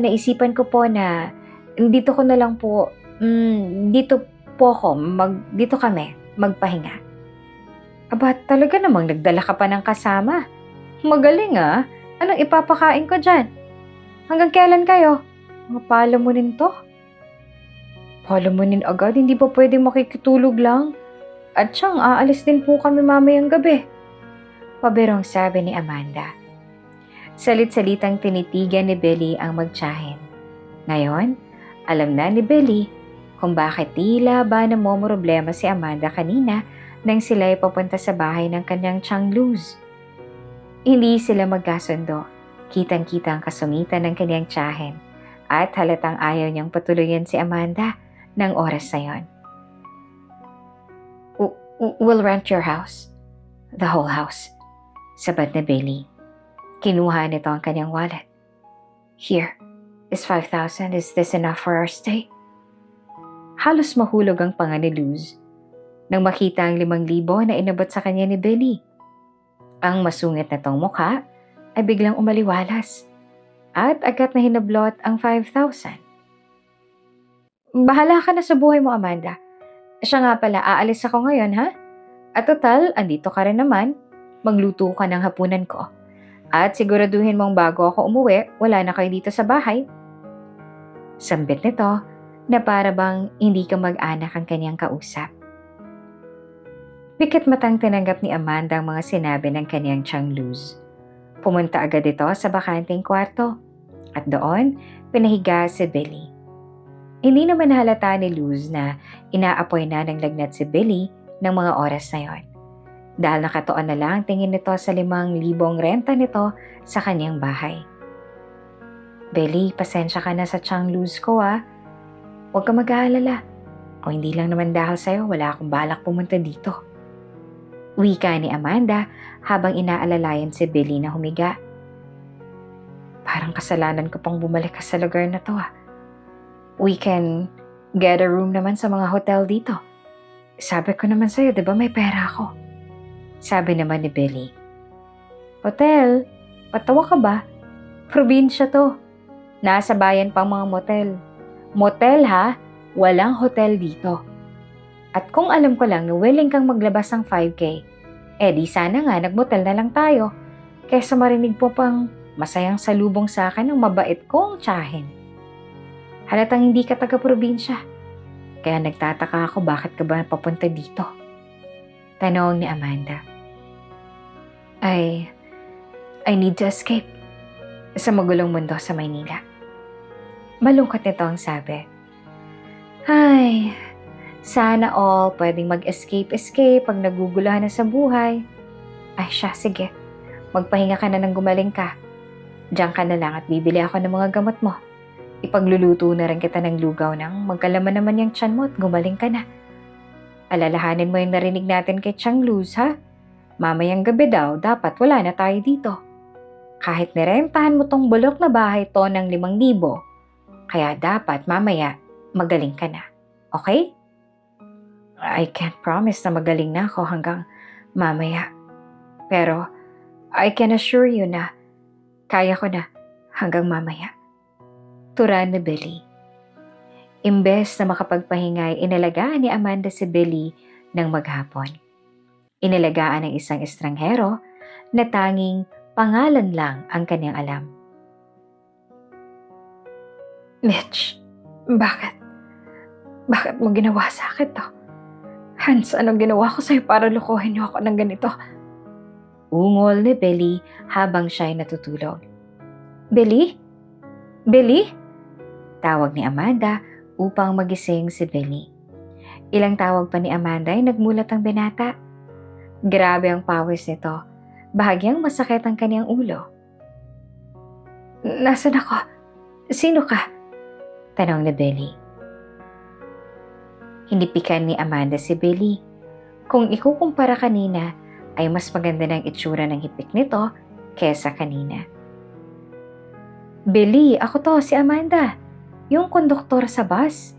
naisipan ko po na dito ko na lang po, dito po ako, dito kami, magpahinga. Aba, talaga namang nagdala ka pa ng kasama. Magaling Anong ipapakain ko dyan? Hanggang kailan kayo? Palamunin to? Palamunin agad? Hindi ba pwedeng makikitulog lang? At siyang aalis din po kami mamayang gabi. Pabirong sabi ni Amanda. Salit-salitang tinitigan ni Billy ang magtiyahin. Ngayon, alam na ni Billy kung bakit tila ba namomroblema si Amanda kanina nang sila ay papunta sa bahay ng kanyang Tiyang Luz. Hindi sila magkasundo. Kitang-kita ang kasungitan ng kanyang tiyahin at halatang ayaw niyang patuluyan si Amanda ng oras na yon. We'll rent your house. The whole house. Sabat ni Billy. Kinuha nito ang kanyang wallet. Here, is 5,000. Is this enough for our stay? Halos mahulog ang panga ni Luz nang makita ang 5,000 na inabot sa kanya ni Billy. Ang masungit na tong mukha ay biglang umaliwalas at agad na hinablot ang 5,000. Bahala ka na sa buhay mo, Amanda. Siya nga pala, aalis ako ngayon, At total, andito ka rin naman. Magluto ka ng hapunan ko. At siguraduhin mong bago ako umuwi, wala na kayo dito sa bahay. Sambit nito na para bang hindi ka mag-anak ang kanyang kausap. Pikit matang tinanggap ni Amanda ang mga sinabi ng kanyang Tiyang Luz. Pumunta agad ito sa bakanting kwarto at doon pinahiga si Billy. Hindi naman halata ni Luz na inaapoy na ng lagnat si Billy ng mga oras na yon. dahil nakatuon na lang ang tingin nito sa 5,000 renta nito sa kanyang bahay. Belly, pasensya ka na sa tiyang lose ko Huwag ka mag-aalala. Kung hindi lang naman dahil sa'yo, wala akong balak pumunta dito. Wika ni Amanda habang inaalalayan si Billy na humiga. Parang kasalanan ko pang bumalik ka sa lugar na to We can get a room naman sa mga hotel dito. Sabi ko naman sa'yo, di ba may pera ako? Sabi naman ni Billy. Hotel? Patawa ka ba? Probinsya to. Nasa bayan pang mga motel. Motel walang hotel dito. At kung alam ko lang na willing kang maglabas ng 5K, di sana nga nagmotel na lang tayo kaysa marinig po pang masayang salubong sa akin ng mabait kong tiyahin. Halatang hindi ka taga-probinsya. Kaya nagtataka ako bakit ka ba papunta dito? Tanong ni Amanda. I need to escape sa magulong mundo sa Maynila. Malungkot nito ang sabi. Sana all pwedeng mag-escape pag naguguluhan na sa buhay. Sige. Magpahinga ka na nang gumaling ka. Diyan ka na lang at bibili ako ng mga gamot mo. Ipagluluto na rin kita ng lugaw nang magkalaman naman yung tiyan mo at gumaling ka na. Alalahanin mo yung narinig natin kay Chang Luz, Mamayang gabi daw, dapat wala na tayo dito. Kahit nirentahan mo tong bulok na bahay to ng 5,000, kaya dapat mamaya magaling ka na. Okay? I can't promise na magaling na ako hanggang mamaya. Pero I can assure you na kaya ko na hanggang mamaya. Turan ni Billy. Imbes na makapagpahingay, inalagaan ni Amanda si Billy ng maghapon. Inalagaan ng isang estranghero na tanging pangalan lang ang kanyang alam. Mitch, bakit? Bakit mo ginawa sa akin to? Hans, anong ginawa ko sa'yo para lukuhin niyo ako ng ganito? Ungol ni Billy habang siya'y natutulog. Billy? Billy? Tawag ni Amanda upang magising si Billy. Ilang tawag pa ni Amanda ay nagmulat ang binata. Grabe ang pawis nito. Bahagyang masakit ang kanyang ulo. Nasaan ako? Sino ka? Tanong ni Billy. Hinipikan ni Amanda si Billy. Kung ikukumpara kanina, ay mas maganda ng itsura ng hipik nito kesa kanina. Billy, ako to, si Amanda. Yung konduktor sa bus.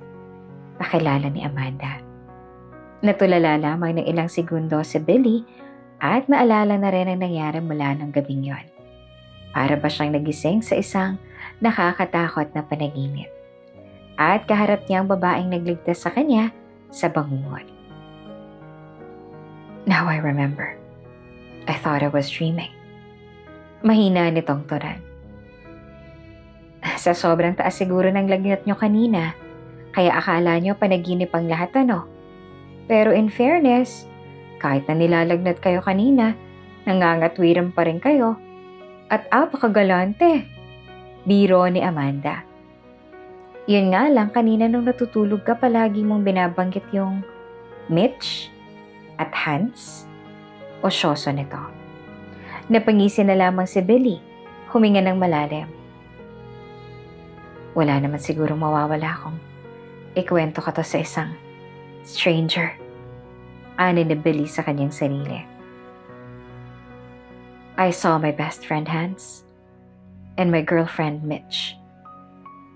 Pakilala ni Amanda. Natulala lamang ng ilang segundo si Billy at naalala na rin ang nangyari mula ng gabing yon. Para ba siyang nagising sa isang nakakatakot na panaginip. At kaharap niya ang babaeng nagligtas sa kanya sa bangungot. Now I remember. I thought I was dreaming. Mahina nitong turan. Sa sobrang taas siguro ng lagnat nyo kanina, kaya akala nyo panaginip ang lahat Pero in fairness, kahit na nilalagnat kayo kanina, nangangatwiran pa rin kayo. At apakagalante. Biro ni Amanda. Yun nga lang, kanina nung natutulog ka palagi mong binabanggit yung Mitch at Hans. Osyoso nito. Napangisi na lamang si Billy, huminga ng malalim. Wala naman siguro mawawala kung ikwento ka to sa isang stranger. Ani ni Billy sa kanyang sarili. I saw my best friend Hans and my girlfriend Mitch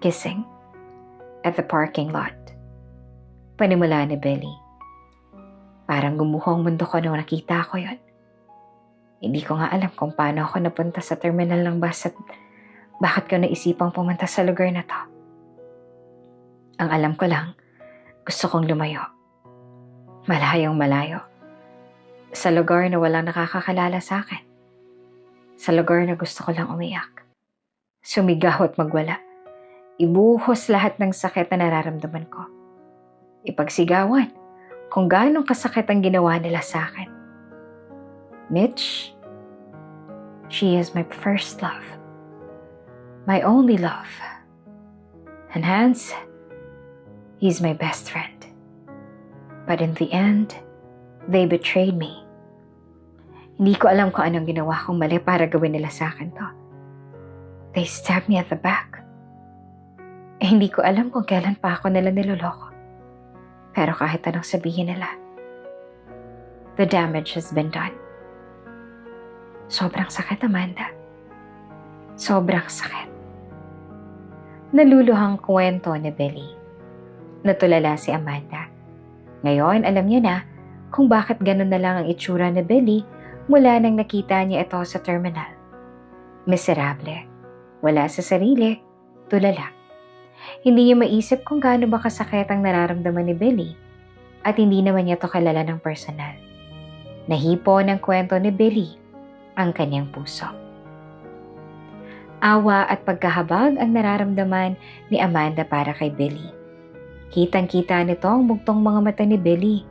kissing at the parking lot. Panimula ni Billy. Parang gumuho ang mundo ko nung nakita ko yon. Hindi ko nga alam kung paano ako napunta sa terminal ng bus at bakit ko naisipang pumunta sa lugar na to. Ang alam ko lang, gusto kong lumayo. Malayong malayo. Sa lugar na walang nakakakalala sa akin. Sa lugar na gusto ko lang umiyak. Sumigaw at magwala. Ibuhos lahat ng sakit na nararamdaman ko. Ipagsigawan kung gaano kasakit ang ginawa nila sa akin. Mitch, she is my first love. My only love. And Hans, he's my best friend. But in the end, they betrayed me. Hindi ko alam kung anong ginawa kong mali para gawin nila sa akin to. They stabbed me at the back. Hindi ko alam kung kailan pa ako nila niloloko. Pero kahit anong sabihin nila, the damage has been done. Sobrang sakit, Amanda. Sobrang sakit. Naluluhang kwento ni Billy. Natulala si Amanda. Ngayon, alam niya na kung bakit ganun na lang ang itsura ni Billy mula nang nakita niya ito sa terminal. Miserable. Wala sa sarili. Tulala. Hindi niya maisip kung gaano ba kasakit ang nararamdaman ni Billy at hindi naman niya to kilala ng personal. Nahipo ng kwento ni Billy ang kanyang puso. Awa at pagkahabag ang nararamdaman ni Amanda para kay Billy. Kitang-kita nito ang bugtong mga mata ni Billy.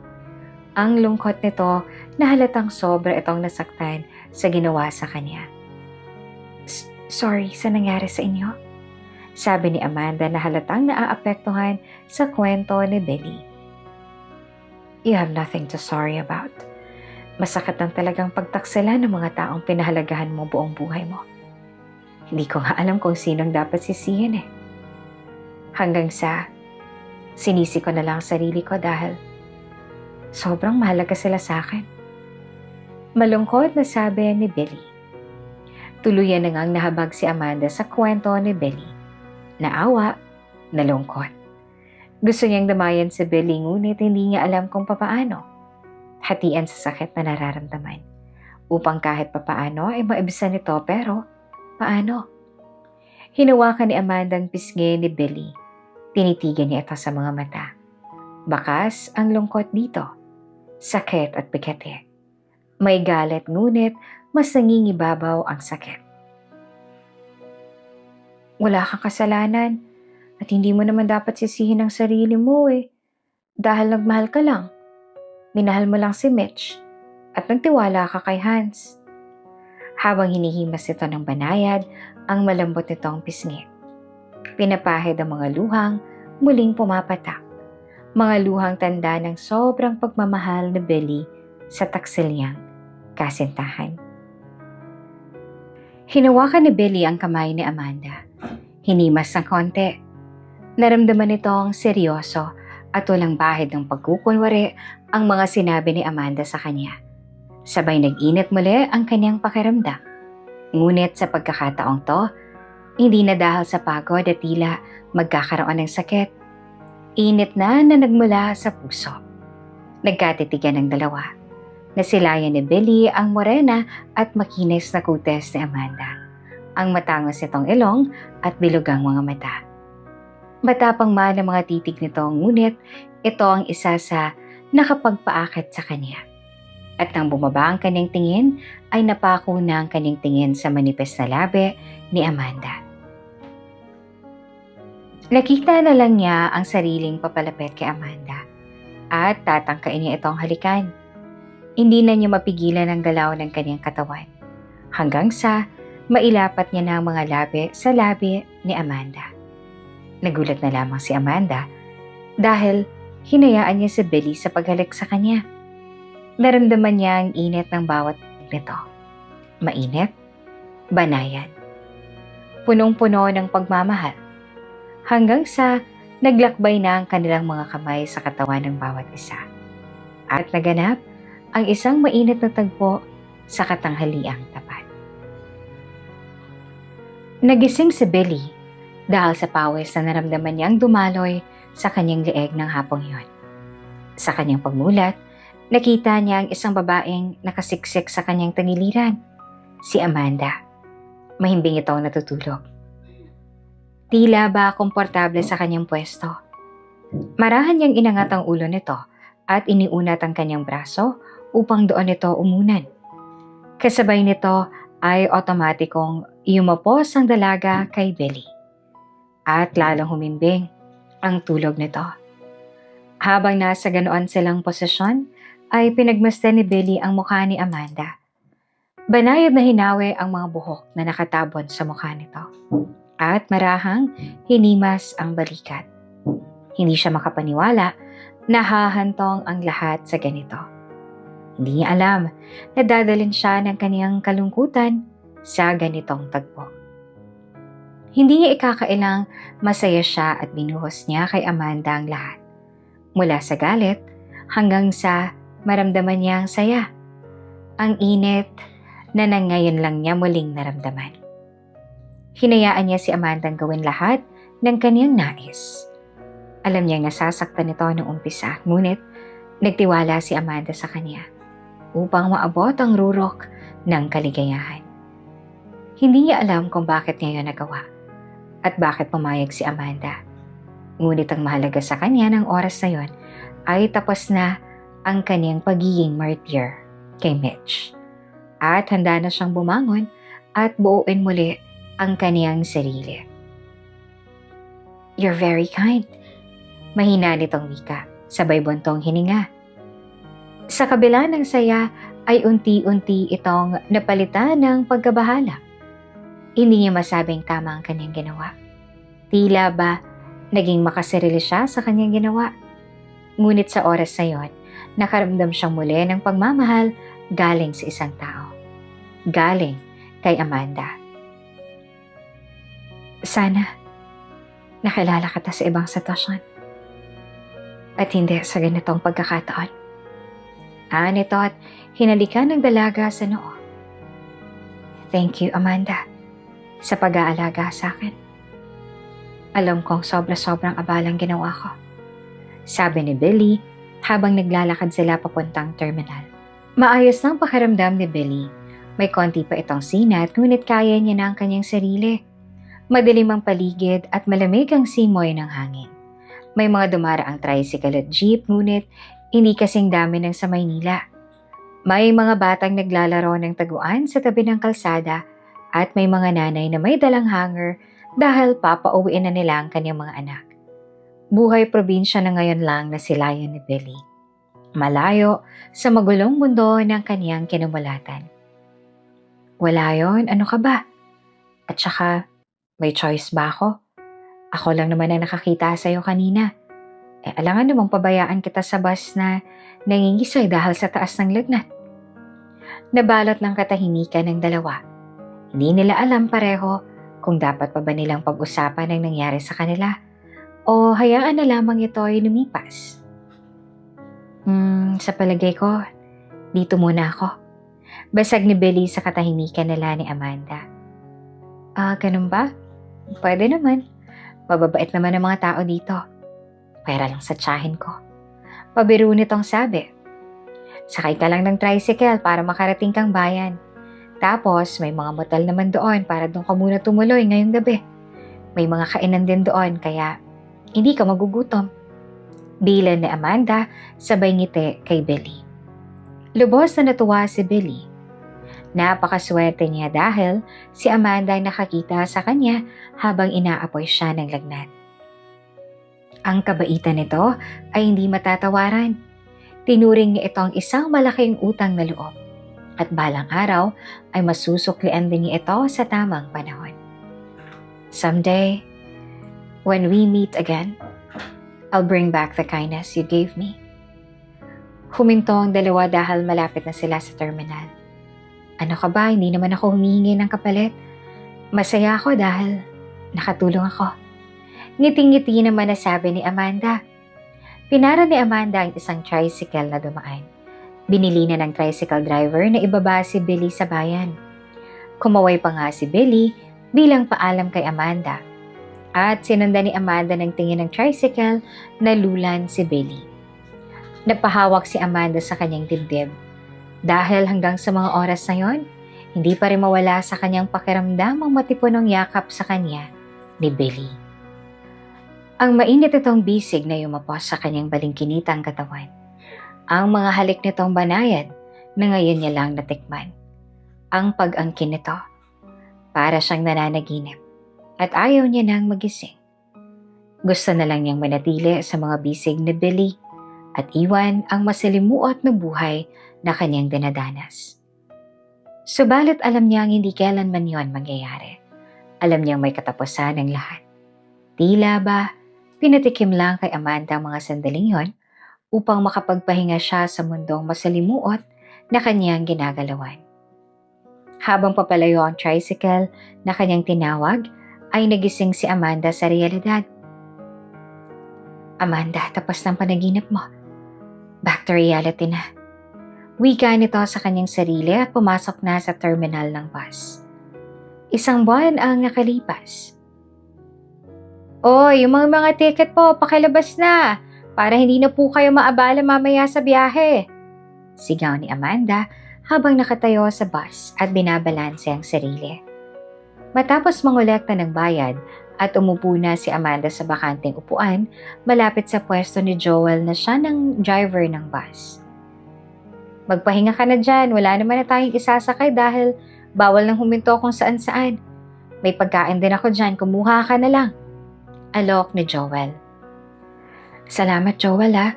Ang lungkot nito na halatang sobra itong nasaktan sa ginawa sa kanya. Sorry sa nangyari sa inyo, sabi ni Amanda na halatang naaapektuhan sa kwento ni Billy. You have nothing to sorry about. Masakit lang talagang pagtaksala ng mga taong pinahalagahan mo buong buhay mo. Hindi ko nga alam kung sinong dapat sisihin eh. Hanggang sa sinisi ko na lang ang sarili ko dahil sobrang mahalaga sila sa akin. Malungkot na sabi ni Billy. Tuluyan na ngang nahabag si Amanda sa kwento ni Billy. Naawa, nalungkot. Gusto niyang damayan si Billy ngunit hindi niya alam kung papaano. Hatian sa sakit na nararamdaman. Upang kahit papaano ay maibisan ito pero paano? Hinawakan ni Amanda ang pisngi ni Billy. Tinitigan niya ito sa mga mata. Bakas ang lungkot dito. Sakit at bigati. May galit ngunit mas nangingibabaw ang sakit. Wala kang kasalanan at hindi mo naman dapat sisihin ang sarili mo eh. Dahil nagmahal ka lang. Minahal mo lang si Mitch at nagtiwala ka kay Hans. Habang hinihimas ito ng banayad, ang malambot nitong pisngi. Pinapahid ang mga luhang muling pumapatak. Mga luhang tanda ng sobrang pagmamahal ni Billy sa taksil niyang kasintahan. Hinawakan ni Billy ang kamay ni Amanda. Hinimas ng konti. Naramdaman nitong seryoso at walang bahid ng pagkukunwari ang mga sinabi ni Amanda sa kanya. Sabay nag-init muli ang kanyang pakiramdam. Ngunit sa pagkakataong to, hindi na dahil sa pagod at tila magkakaroon ng sakit. Init na nagmula sa puso. Nagkatitigan ng dalawa. Nasilayan ni Billy ang morena at makinis na kutes ni Amanda. Ang matangos nitong ilong at bilugang mga mata. Matapang man ang mga titig nito ngunit ito ang isa sa nakapagpaakit sa kanya. At nang bumaba ang kanyang tingin ay napako na ang kanyang tingin sa manipis na labi ni Amanda. Nakita na lang niya ang sariling papalapit kay Amanda at tatangkain niya itong halikan. Hindi na niya mapigilan ang galaw ng kanyang katawan hanggang sa mailapat niya na ang mga labi sa labi ni Amanda. Nagulat na lamang si Amanda dahil hinayaan niya si Billy sa paghalik sa kanya. Naramdaman niya ang init ng bawat nito. Mainit, banayad, punong-puno ng pagmamahal hanggang sa naglakbay na ang kanilang mga kamay sa katawan ng bawat isa. At naganap ang isang mainit na tagpo sa katanghaliang tapat. Nagising si Billy dahil sa pawis na naramdaman niyang dumaloy sa kanyang leeg ng hapong iyon. Sa kanyang pagmulat, nakita niya ang isang babaeng nakasiksik sa kanyang tangiliran, si Amanda. Mahimbing itong natutulog. Tila ba komportable sa kanyang pwesto. Marahan niyang inangat ang ulo nito at iniunat ang kanyang braso upang doon ito umunan. Kasabay nito ay otomatikong yumapos ang dalaga kay Billy. At lalong humimbing ang tulog nito. Habang nasa ganoon silang posisyon, ay pinagmasdan ni Billy ang mukha ni Amanda. Banayad na hinawi ang mga buhok na nakatabon sa mukha nito. At marahang hinimas ang balikat. Hindi siya makapaniwala na hahantong ang lahat sa ganito. Hindi niya alam na dadalhin siya ng kaniyang kalungkutan sa ganitong tagpo. Hindi niya ikakailang masaya siya at binuhos niya kay Amanda ang lahat. Mula sa galit hanggang sa maramdaman niya ang saya. Ang init na ngayon lang niya muling naramdaman. Hinayaan niya si Amanda gawin lahat ng kaniyang nais. Alam niyang nasasaktan ito noong umpisa, ngunit nagtiwala si Amanda sa kanya upang maabot ang rurok ng kaligayahan. Hindi niya alam kung bakit niya yun nagawa at bakit pumayag si Amanda. Ngunit ang mahalaga sa kanya ng oras na yon ay tapos na ang kanyang pagiging martyr kay Mitch. At handa na siyang bumangon at buuin muli ang kaniyang sarili. "You're very kind." Mahina nitong wika, sabay buntong hininga. Sa kabila ng saya ay unti-unti itong napalitan ng pagkabahala. Hindi niya masabing tama ang kanyang ginawa. Tila ba naging makasarili siya sa kanyang ginawa. Ngunit sa oras na yon, nakaramdam siyang muli ng pagmamahal galing sa isang tao. Galing kay Amanda. Sana nakilala kita sa ibang sitwasyon at hindi sa ganitong pagkakataon. Nito at hinalikan ng dalaga sa noo. "Thank you, Amanda, sa pag-aalaga sa akin. Alam kong sobra-sobrang abalang ginawa ko," sabi ni Billy habang naglalakad sila papuntang terminal. Maayos ng pakiramdam ni Billy. May konti pa itong sinat, ngunit kaya niya na ang kanyang sarili. Madilim ang paligid at malamig ang simoy ng hangin. May mga dumaraang tricycle at jeep, ngunit hindi kasing dami ng sa Maynila. May mga batang naglalaro ng taguan sa tabi ng kalsada at may mga nanay na may dalang hanger dahil papauwiin na nila ang kanyang mga anak. Buhay probinsya na ngayon lang na silayan ni Billy. Malayo sa magulong mundo ng kaniyang kinumulatan. "Wala yon, ano ka ba? At saka, may choice ba ako? Ako lang naman ang nakakita sa'yo kanina. Alangan namang pabayaan kita sa bus na nangingisay dahil sa taas ng lagnat." Nabalot ng katahimikan ng dalawa. Hindi nila alam pareho kung dapat pa ba nilang pag-usapan ang nangyari sa kanila o hayaan na lamang ito ay lumipas. Sa palagay ko, dito muna ako." Basag ni Billy sa katahimikan nila ni Amanda. Ganun ba? Pwede naman. Mababait naman ang mga tao dito. Pera lang sa tiyahin ko. Pabiro nitong sabi. Sakay ka lang ng tricycle para makarating kang bayan. Tapos may mga motel naman doon para doon ka muna tumuloy ngayong gabi. May mga kainan din doon kaya hindi ka magugutom. Bilan ni Amanda sabay ngiti kay Billy. Lubos na natuwa si Billy. Napakaswerte niya dahil si Amanda ay nakakita sa kanya habang inaapoy siya ng lagnat. Ang kabaitan nito ay hindi matatawaran. Tinuring niya itong isang malaking utang na loob at balang araw ay masusuklian din niya ito sa tamang panahon. "Someday, when we meet again, I'll bring back the kindness you gave me." Huminto ang dalawa dahil malapit na sila sa terminal. "Ano ka ba? Hindi naman ako humihingi ng kapalit. Masaya ako dahil nakatulong ako." Ngiti-ngiti naman na sabi ni Amanda. Pinara ni Amanda ang isang tricycle na dumaan. Binili na ng tricycle driver na ibaba si Billy sa bayan. Kumaway pa nga si Billy bilang paalam kay Amanda. At sinundan ni Amanda ng tingin ng tricycle na lulan si Billy. Napahawak si Amanda sa kanyang dibdib. Dahil hanggang sa mga oras na yon, hindi pa rin mawala sa kanyang pakiramdam ang matipunong yakap sa kanya ni Billy. Ang mainit itong bisig na yumapos sa kanyang balingkinitang katawan. Ang mga halik nitong banayad na ngayon niya lang natikman. Ang pag-angkin nito, para siyang nananaginip at ayaw niya nang magising. Gusto na lang niyang manatili sa mga bisig ni Billy at iwan ang masalimuot na buhay na kanyang dinadanas. Subalit alam niyang hindi kailanman yon mangyayari. Alam niyang may katapusan ang lahat. Tila ba, pinatikim lang kay Amanda ang mga sandaling yon upang makapagpahinga siya sa mundong masalimuot na kanyang ginagalawan. Habang papalayo ang tricycle na kanyang tinawag, ay nagising si Amanda sa realidad. Amanda, tapos ng panaginip mo. Back to reality na. Wika nito sa kanyang sarili at pumasok na sa terminal ng bus. Isang buwan ang nakalipas. Yung mga ticket po, pakilabas na para hindi na po kayo maabala mamaya sa biyahe. Sigaw ni Amanda habang nakatayo sa bus at binabalanse ang sarili. Matapos mangolekta ng bayad at umupo na si Amanda sa bakanteng upuan malapit sa pwesto ni Joel na siya ng driver ng bus. Magpahinga ka na dyan, wala naman na tayong isasakay dahil bawal nang huminto kung saan-saan. May pagkain din ako dyan, kumuha ka na lang. Alok ni Joel. Salamat Joel ha.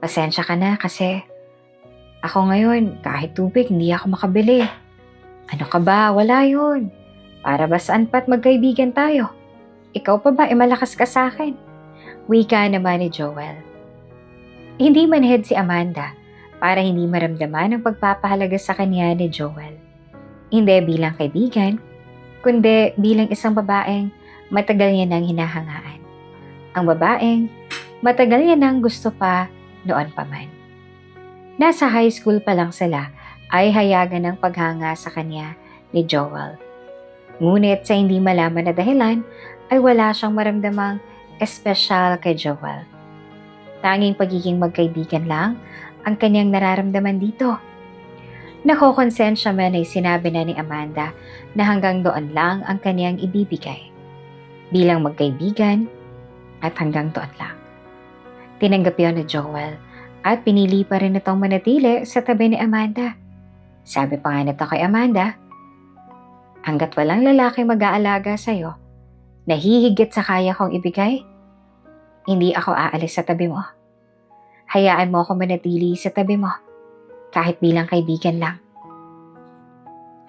Pasensya ka na kasi ako ngayon kahit tubig hindi ako makabili. Ano ka ba? Wala yun. Para ba saan pa't magkaibigan tayo? Ikaw pa ba malakas ka sa akin? Wika naman ni Joel. Hindi manhid si Amanda para hindi maramdaman ang pagpapahalaga sa kanya ni Joel. Hindi bilang kaibigan, kundi bilang isang babaeng matagal niya nang hinahangaan. Ang babaeng matagal niya nang gusto pa noon pa man. Nasa high school pa lang sila ay hayagan ng paghanga sa kanya ni Joel. Ngunit sa hindi malaman na dahilan ay wala siyang maramdamang espesyal kay Joel. Tanging pagiging magkaibigan lang ang kanyang nararamdaman dito. Nakokonsensya man ay sinabi na ni Amanda na hanggang doon lang ang kanyang ibibigay. Bilang magkaibigan at hanggang doon lang. Tinanggap yun ni Joel at pinili pa rin itong manatili sa tabi ni Amanda. Sabi pa nga nito kay Amanda, hanggat walang lalaki mag-aalaga sa'yo, nahihigit sa kaya kong ibigay, hindi ako aalis sa tabi mo. Hayaan mo ako manatili sa tabi mo, kahit bilang kaibigan lang.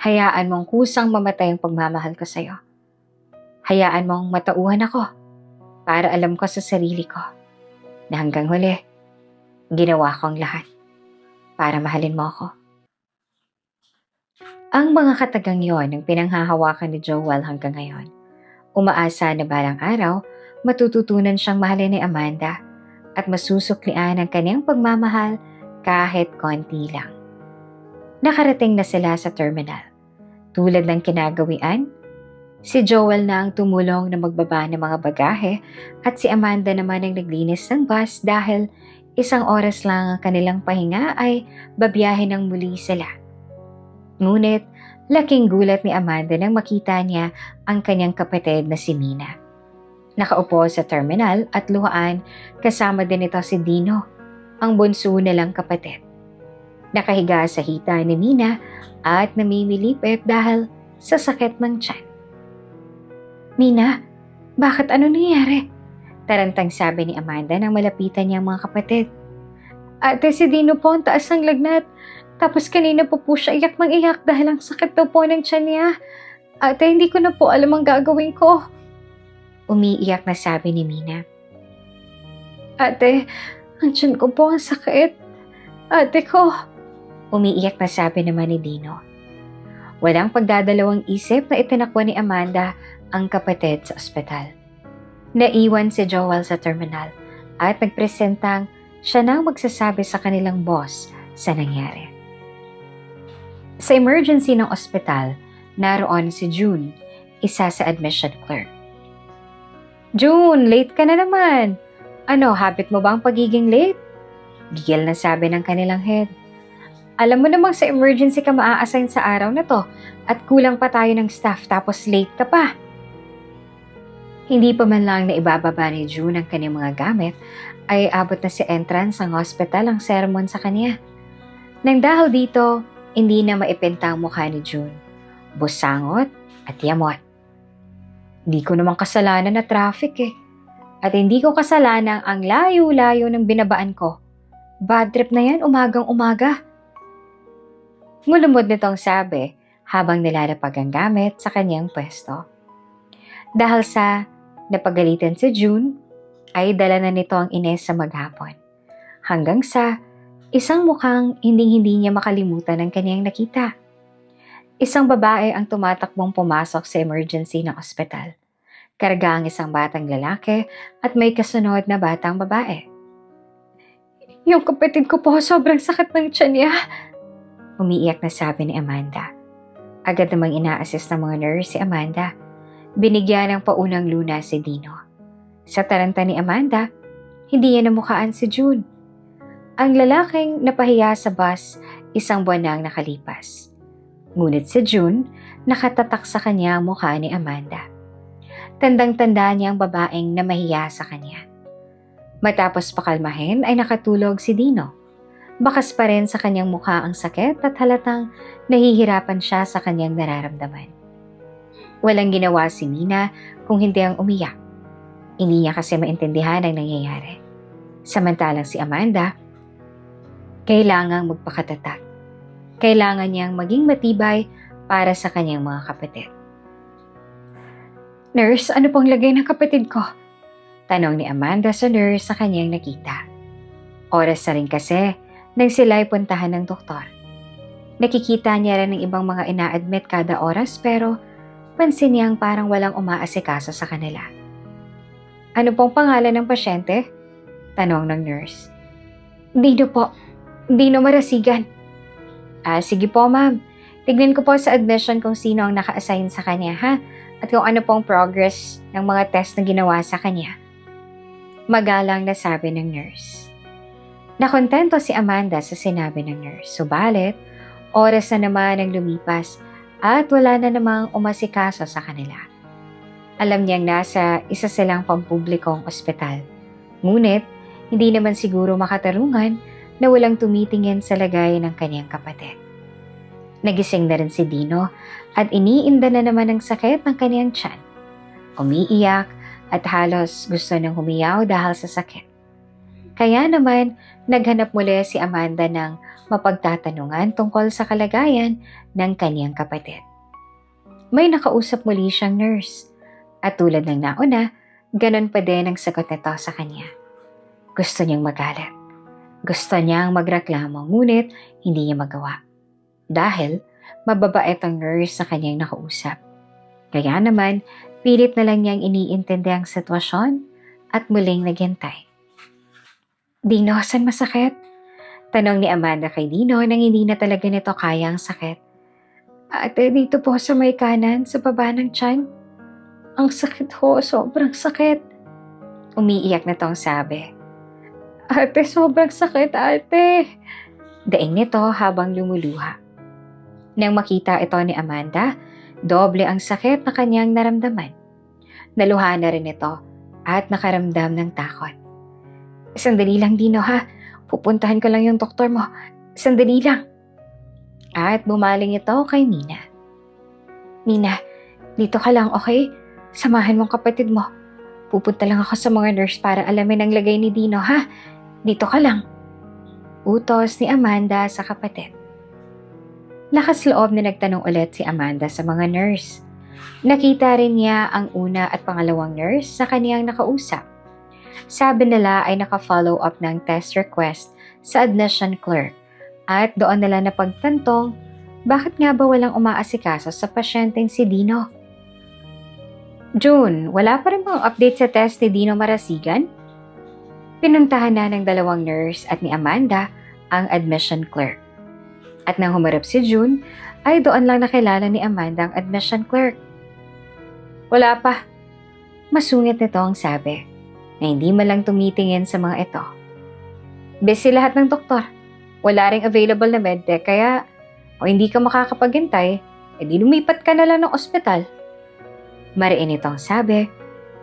Hayaan mong kusang mamatay ang pagmamahal ko sa'yo. Hayaan mong matauhan ako para alam ko sa sarili ko na hanggang huli, ginawa ko ang lahat para mahalin mo ako. Ang mga katagang yon ang pinanghahawakan ni Joel hanggang ngayon. Umaasa na balang araw, matututunan siyang mahalin ni Amanda at masusuklian ang kanyang pagmamahal kahit konti lang. Nakarating na sila sa terminal. Tulad ng kinagawian, si Joel na ang tumulong na magbaba ng mga bagahe at si Amanda naman ang naglinis ng bus dahil isang oras lang ang kanilang pahinga ay babiyahe ng muli sila. Ngunit, laking gulat ni Amanda nang makita niya ang kanyang kapatid na si Mina. Nakaupo sa terminal at luhaan kasama din ito si Dino, ang bunso nilang kapatid. Nakahiga sa hita ni Mina at namimilipit dahil sa sakit ng tiyan. Mina, bakit ano nangyari? Tarantang sabi ni Amanda nang malapitan niya ang mga kapatid. Ate, si Dino po ang taas ng lagnat. Tapos kanina po siya iyak mang iyak dahil ang sakit daw po ng tiyan niya. Ate, hindi ko na po alam ang gagawin ko. Umiiyak na sabi ni Mina. Ate, ang tiyan ko po ang sakit. Ate ko. Umiiyak na sabi naman ni Dino. Walang pagdadalawang isip na itinakbo ni Amanda ang kapatid sa ospital. Naiwan si Joel sa terminal at nagpresentang siya nang magsasabi sa kanilang boss sa nangyari. Sa emergency ng ospital, naroon si June, isa sa admission clerk. June, late ka na naman. Ano, habit mo ba ang pagiging late? Gigil na sabi ng kanilang head. Alam mo namang sa emergency ka maa-assign sa araw na to at kulang pa tayo ng staff tapos late ka pa. Hindi pa man lang na ibababa ni June ang kanyang mga gamit ay abot na si entrance ang hospital ang sermon sa kanya. Nang dahil dito, hindi na maipinta ang mukha ni June. Busangot at yamot. Hindi ko naman kasalanan na traffic eh. At hindi ko kasalanan ang layo-layo ng binabaan ko. Bad trip na yan umagang-umaga. Mulumod nitong sabi habang nilalapag ang gamit sa kanyang pwesto. Dahil sa napagalitan si June, ay dala na nito ang Ines sa maghapon. Hanggang sa Isang mukhang hinding-hindi niya makalimutan ang kanyang nakita. Isang babae ang tumatakbong pumasok sa emergency ng ospital. Karga ang isang batang lalaki at may kasunod na batang babae. Yung kapatid ko po, sobrang sakit ng tiyan niya. Umiiyak na sabi ni Amanda. Agad namang ina-assist ng mga nurse si Amanda. Binigyan ng paunang lunas si Dino. Sa taranta ni Amanda, hindi niya namukhaan si June. Ang lalaking napahiya sa bus, isang buwan na ang nakalipas. Ngunit si June, nakatatak sa kanya ang mukha ni Amanda. Tandang-tanda niya ang babaeng na mahiya sa kanya. Matapos pakalmahin ay nakatulog si Dino. Bakas pa rin sa kanyang mukha ang sakit at halatang nahihirapan siya sa kanyang nararamdaman. Walang ginawa si Mina kung hindi ang umiyak. Hindi niya kasi maintindihan ang nangyayari. Samantalang si Amanda, kailangang magpakatatag. Kailangan niyang maging matibay para sa kanyang mga kapatid. Nurse, ano pong lagay ng kapatid ko? Tanong ni Amanda sa nurse sa kanyang nakita. Oras na rin kasi nang sila'y puntahan ng doktor. Nakikita niya rin ng ibang mga ina-admit kada oras pero pansin niyang parang walang umaasikaso sa kanila. Ano pong pangalan ng pasyente? Tanong ng nurse. Dino po. Dino Marasigan. Sige po ma'am. Tignan ko po sa admission kung sino ang naka-assign sa kanya ha? At kung ano pong progress ng mga test na ginawa sa kanya. Magalang na sabi ng nurse. Nakontento si Amanda sa sinabi ng nurse. Subalit, oras na naman ang lumipas at wala na namang umasikaso sa kanila. Alam niyang nasa isa silang pampublikong ospital. Ngunit, hindi naman siguro makatarungan na walang tumitingin sa lagay ng kanyang kapatid. Nagising na rin si Dino at iniinda na naman ng sakit ng kanyang tiyan. Umiiyak at halos gusto nang humiyaw dahil sa sakit. Kaya naman, naghanap muli si Amanda ng mapagtatanungan tungkol sa kalagayan ng kanyang kapatid. May nakausap muli siyang nurse at tulad ng nauna, ganon pa din ang sagot nito sa kanya. Gusto niyang magalit. Gusto niyang magreklamo ngunit hindi niya magawa. Dahil mababait ang nurse sa kanyang nakausap. Kaya naman, pilit na lang niyang iniintindi ang sitwasyon at muling naghintay. Dino, saan masakit? Tanong ni Amanda kay Dino nang hindi na talaga nito kaya ang sakit. Ate, dito po sa may kanan, sa baba ng tiyan. Ang sakit ho, sobrang sakit. Umiiyak na tong sabi. Ate, sobrang sakit, ate. Daing nito habang lumuluha. Nang makita ito ni Amanda, doble ang sakit na kanyang naramdaman. Naluha na rin ito at nakaramdam ng takot. Sandali lang, Dino ha. Pupuntahan ko lang yung doktor mo. Sandali lang. At bumaling ito kay Mina. Mina, dito ka lang, okay? Samahan mong kapatid mo. Pupunta lang ako sa mga nurse para alamin ang lagay ni Dino ha. Dito ka lang. Utos ni Amanda sa kapatid. Lakas loob na nagtanong ulit si Amanda sa mga nurse. Nakita rin niya ang una at pangalawang nurse sa kaniyang nakausap. Sabi nila ay naka-follow up ng test request sa admission clerk at doon nila napagtantong bakit nga ba walang umaasikaso sa pasyenteng si Dino. June, wala pa rin bang update sa test ni Dino Marasigan? Pinuntahan na ng dalawang nurse at ni Amanda ang admission clerk. At nang humarap si June, ay doon lang nakilala ni Amanda ang admission clerk. Wala pa. Masungit nito ang sabi, na hindi man lang tumitingin sa mga ito. Busy lahat ng doktor. Wala ring available na medtech, kaya o hindi ka makakapaghintay, edi lumipat ka na lang ng ospital. Mariin itong sabi,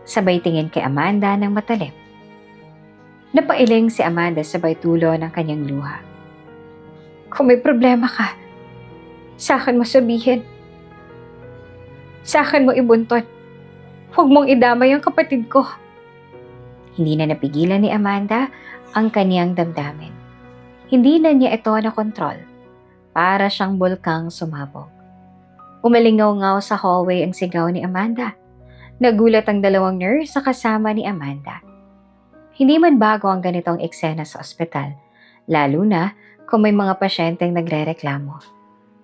sabay tingin kay Amanda ng matalim. Napailing si Amanda sabay tulo ng kanyang luha. Kung may problema ka, sa akin mo sabihin. Sa akin mo ibunton. Huwag mong idamay ang kapatid ko. Hindi na napigilan ni Amanda ang kanyang damdamin. Hindi na niya ito nakontrol. Para siyang bulkang sumabog. Umalingaw-ngaw sa hallway ang sigaw ni Amanda. Nagulat ang dalawang nurse sa kasama ni Amanda. Hindi man bago ang ganitong eksena sa ospital, lalo na kung may mga pasyenteng nagrereklamo.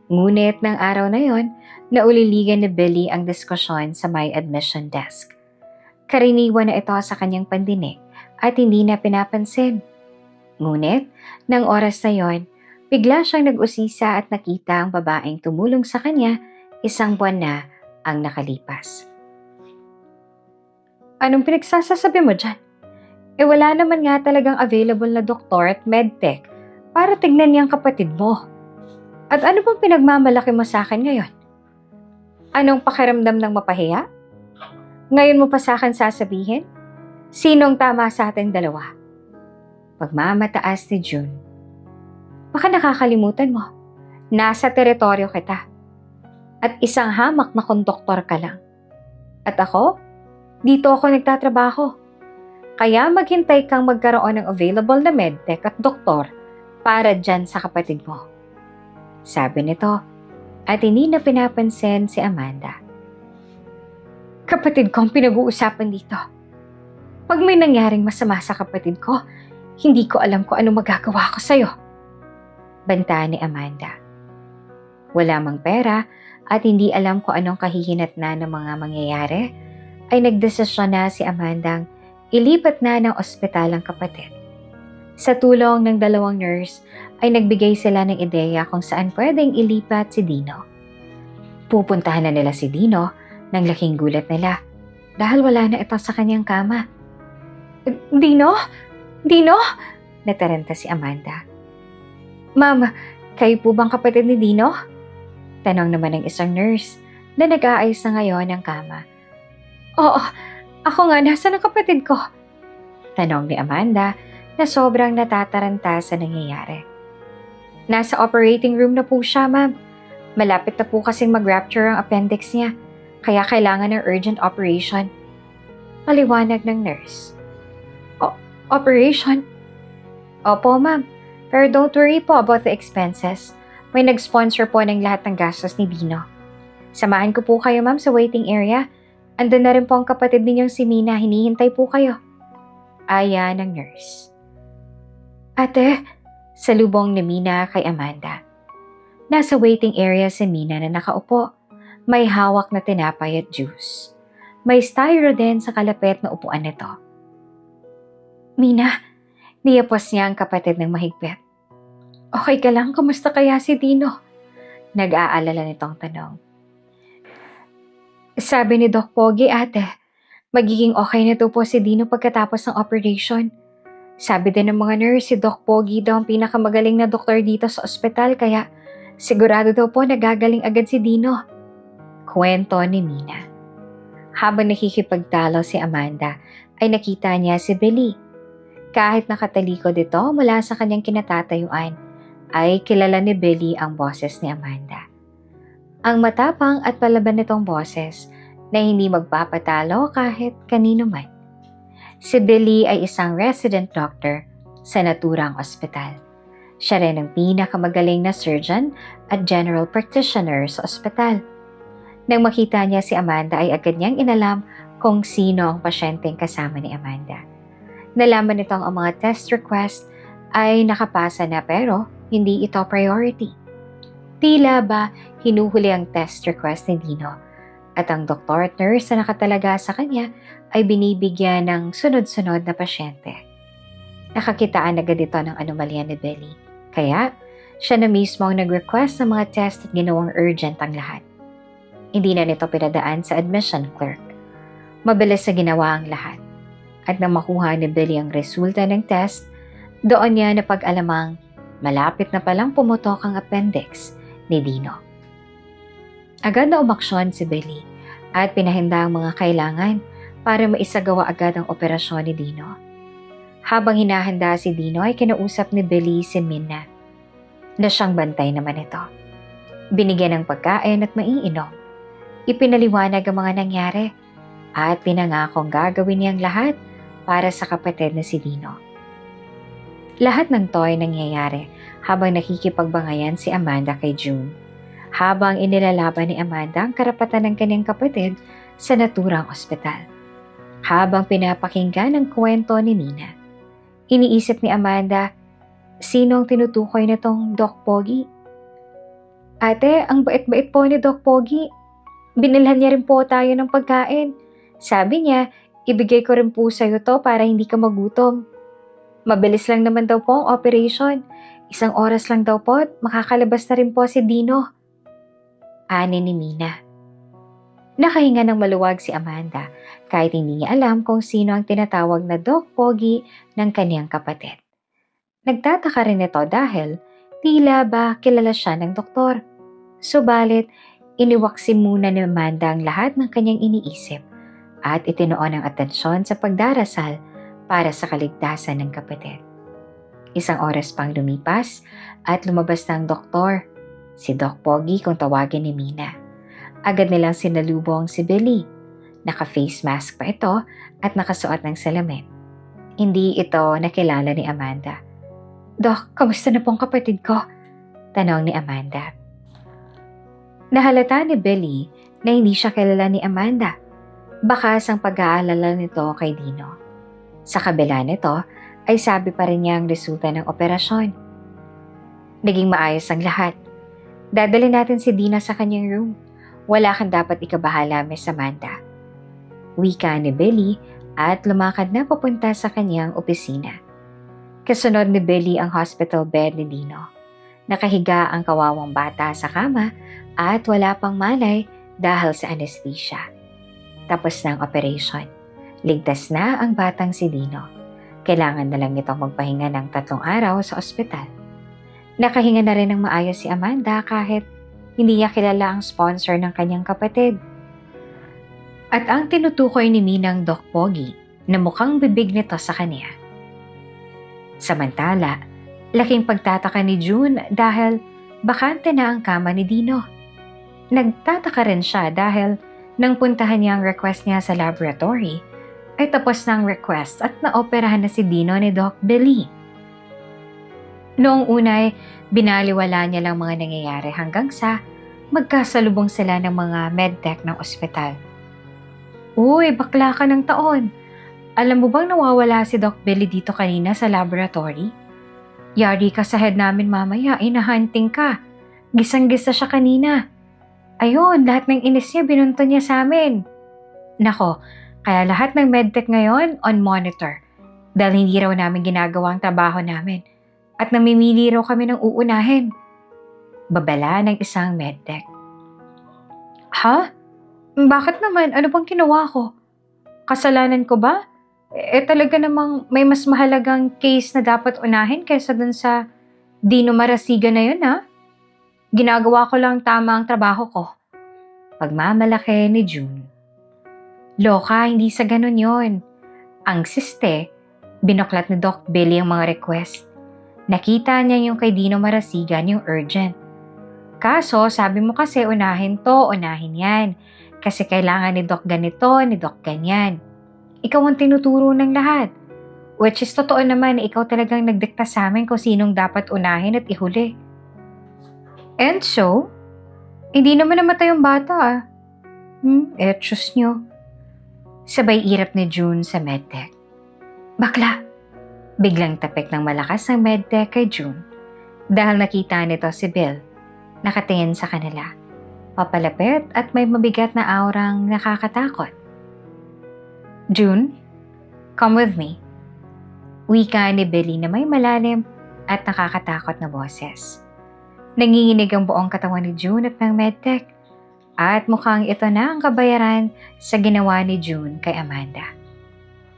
Ngunit ng araw na yon, nauliligan ni Billy ang diskusyon sa may admission desk. Karaniwan na ito sa kanyang pandinig at hindi na pinapansin. Ngunit, ng oras na yon, bigla siyang nag-usisa at nakita ang babaeng tumulong sa kanya 1 buwan na ang nakalipas. Anong pinagsasasabi mo dyan? Wala naman nga talagang available na doktor at medtech para tignan niyang kapatid mo. At ano bang pinagmamalaki mo sa akin ngayon? Anong pakiramdam ng mapahiya? Ngayon mo pa sa akin sasabihin? Sinong tama sa ating dalawa? Pagmamataas ni June. Baka nakakalimutan mo. Nasa teritoryo kita. At isang hamak na konduktor ka lang. At ako? Dito ako nagtatrabaho. Kaya maghintay kang magkaroon ng available na medtech at doktor para dyan sa kapatid mo. Sabi nito, at hindi na pinapansin si Amanda. Kapatid ko ang pinag-uusapan dito. Pag may nangyaring masama sa kapatid ko, hindi ko alam kung ano magagawa ko sa'yo. Banta ni Amanda. Wala mang pera at hindi alam kung anong kahihinatnan ng mga mangyayari, ay nagdesisyon na si Amandang ilipat na ng ospital ang kapatid. Sa tulong ng 2 nurse, ay nagbigay sila ng ideya kung saan pwedeng ilipat si Dino. Pupuntahan na nila si Dino nang laking gulat nila dahil wala na ito sa kanyang kama. Dino? Dino? Nataranta si Amanda. Ma'am, kayo po bang kapatid ni Dino? Tanong naman ng isang nurse na nag-aayos na ngayon ng kama. Oo, ako nga, nasaan ang kapatid ko? Tanong ni Amanda na sobrang natataranta sa nangyayari. Nasa operating room na po siya, ma'am. Malapit na po kasing mag-rupture ang appendix niya, kaya kailangan ng urgent operation. Paliwanag ng nurse. Operation? Opo, ma'am. Pero don't worry po about the expenses. May nag-sponsor po ng lahat ng gastos ni Dino. Samahan ko po kayo, ma'am, sa waiting area. Andun na rin po ang kapatid ninyong si Mina. Hinihintay po kayo. Aya ng nurse. Ate, salubong ni Mina kay Amanda. Nasa waiting area si Mina na nakaupo. May hawak na tinapay at juice. May styro din sa kalapit na upuan nito. Mina, niyapos niya ang kapatid ng mahigpit. Okay ka lang? Kamusta kaya si Dino? Nag-aalala nitong tanong. Sabi ni Doc Pogi, ate, magiging okay na to po si Dino pagkatapos ng operation. Sabi din ng mga nurse, si Doc Pogi daw ang pinakamagaling na doktor dito sa ospital, kaya sigurado daw po nagagaling agad si Dino. Kwento ni Mina. Habang nakikipagtalo si Amanda, ay nakita niya si Billy. Kahit nakatalikod ito mula sa kanyang kinatatayuan, ay kilala ni Billy ang boses ni Amanda. Ang matapang at palaban nitong boses na hindi magpapatalo kahit kanino man. Si Billy ay isang resident doctor sa naturang ospital. Siya rin ang pinakamagaling na surgeon at general practitioner sa ospital. Nang makita niya si Amanda ay agad niyang inalam kung sino ang pasyenteng kasama ni Amanda. Nalaman nitong ang mga test request ay nakapasa na pero hindi ito priority. Tila ba hinuhuli ang test request ni Dino at ang doktor at nurse na nakatalaga sa kanya ay binibigyan ng sunod-sunod na pasyente. Nakakitaan agad ito ng anomalya ni Billy, kaya siya na mismo ang nag-request ng mga test at ginawang urgent ang lahat. Hindi na nito pinadaan sa admission clerk. Mabilis na ginawa ang lahat. At nang makuha ni Billy ang resulta ng test, doon niya napag-alamang malapit na palang pumutok ang appendix ni Dino. Agad na umaksyon si Billy at pinahanda ang mga kailangan para maisagawa agad ang operasyon ni Dino. Habang hinahanda si Dino ay kinausap ni Billy si Mina na siyang bantay naman ito. Binigyan ng pagkain at maiinom. Ipinaliwanag ang mga nangyari at pinangakong gagawin niyang lahat para sa kapatid na si Dino. Lahat ng to ay nangyayari habang nakikipagbangayan si Amanda kay June, habang inilalaban ni Amanda ang karapatan ng kanyang kapatid sa naturang ospital. Habang pinapakinggan ang kwento ni Mina, iniisip ni Amanda, Sino ang tinutukoy nitong Doc Pogi? Ate, ang bait-bait po ni Doc Pogi. Binilhan niya rin po tayo ng pagkain. Sabi niya, ibigay ko rin po sa'yo to para hindi ka magutom. Mabilis lang naman daw po ang operation. 1 oras lang daw po at makakalabas na rin po si Dino. Ani ni Mina. Nakahinga ng maluwag si Amanda kahit hindi niya alam kung sino ang tinatawag na Doc Pogi ng kaniyang kapatid. Nagtataka rin ito dahil tila ba kilala siya ng doktor. Subalit, iniwaksi muna ni Amanda ang lahat ng kanyang iniisip at itinuon ang atensyon sa pagdarasal para sa kaligtasan ng kapatid. 1 oras pang lumipas at lumabas na ang doktor, si Doc Pogi kung tawagin ni Mina. Agad nilang sinalubong si Billy. Naka-face mask pa ito at nakasuot ng salamin. Hindi ito nakilala ni Amanda. Doc, kamusta na pong kapatid ko? Tanong ni Amanda. Nahalata ni Billy na hindi siya kilala ni Amanda. Bakas ang pag-aalala nito kay Dino. Sa kabila nito ay sabi pa rin niya ang resulta ng operasyon. Naging maayos ang lahat. Dadali natin si Dino sa kanyang room. Wala kang dapat ikabahala, Miss Amanda. Wika ni Billy at lumakad na papunta sa kanyang opisina. Kasunod ni Billy ang hospital bed ni Dino. Nakahiga ang kawawang bata sa kama at wala pang malay dahil sa anesthesia. Tapos na ang operation. Ligtas na ang batang si Dino. Kailangan na lang nitong magpahinga ng 3 araw sa ospital. Nakahinga na rin ng maayos si Amanda kahit hindi niya kilala ang sponsor ng kanyang kapatid. At ang tinutukoy ni Minang Doc Pogi na mukhang bibig nito sa kanya. Samantala, laking pagtataka ni June dahil bakante na ang kama ni Dino. Nagtataka rin siya dahil nang puntahan niya ang request niya sa laboratory, ay tapos na ang request at naoperahan na si Dino ni Doc Billy. Noong unay, binaliwala niya lang mga nangyayari hanggang sa magkasalubong sila ng mga medtech ng ospital. Uy, bakla ka ng taon. Alam mo bang nawawala si Doc Billy dito kanina sa laboratory? Yari ka sa head namin mamaya, inahunting ka. Gisang-gisa siya kanina. Ayun, lahat ng inis niya binunto niya sa amin. Nako, kaya lahat ng medtech ngayon on monitor dahil hindi raw namin ginagawa ang trabaho namin. At namimili raw kami ng uunahin. Babala ng isang medtech. Ha? Bakit naman? Ano bang ginawa ko? Kasalanan ko ba? Talaga namang may mas mahalagang case na dapat unahin kaysa dun sa Dino Marasiga na yun, ha? Ginagawa ko lang tama ang trabaho ko. Pagmamalaki ni June. Loka, hindi sa ganun yon. Ang siste, binuklat ni Doc Billy ang mga request. Nakita niya yung kay Dino Marasigan yung urgent. Kaso, sabi mo kasi unahin to, unahin yan. Kasi kailangan ni Doc ganito, ni Doc ganyan. Ikaw ang tinuturo ng lahat. Which is totoo naman na ikaw talagang nagdikta sa amin kung sinong dapat unahin at ihuli. And so, hindi naman namatay yung bata ah. Etsyos nyo. Sabay irap ni June sa medtech. Bakla! Biglang tapik ng malakas ang medtech kay June dahil nakita nito si Bill. Nakatingin sa kanila. Papalapit at may mabigat na aurang nakakatakot. June, come with me. Wika ni Billy na may malalim at nakakatakot na boses. Nanginginig ang buong katawan ni June at ng medtech at mukhang ito na ang kabayaran sa ginawa ni June kay Amanda.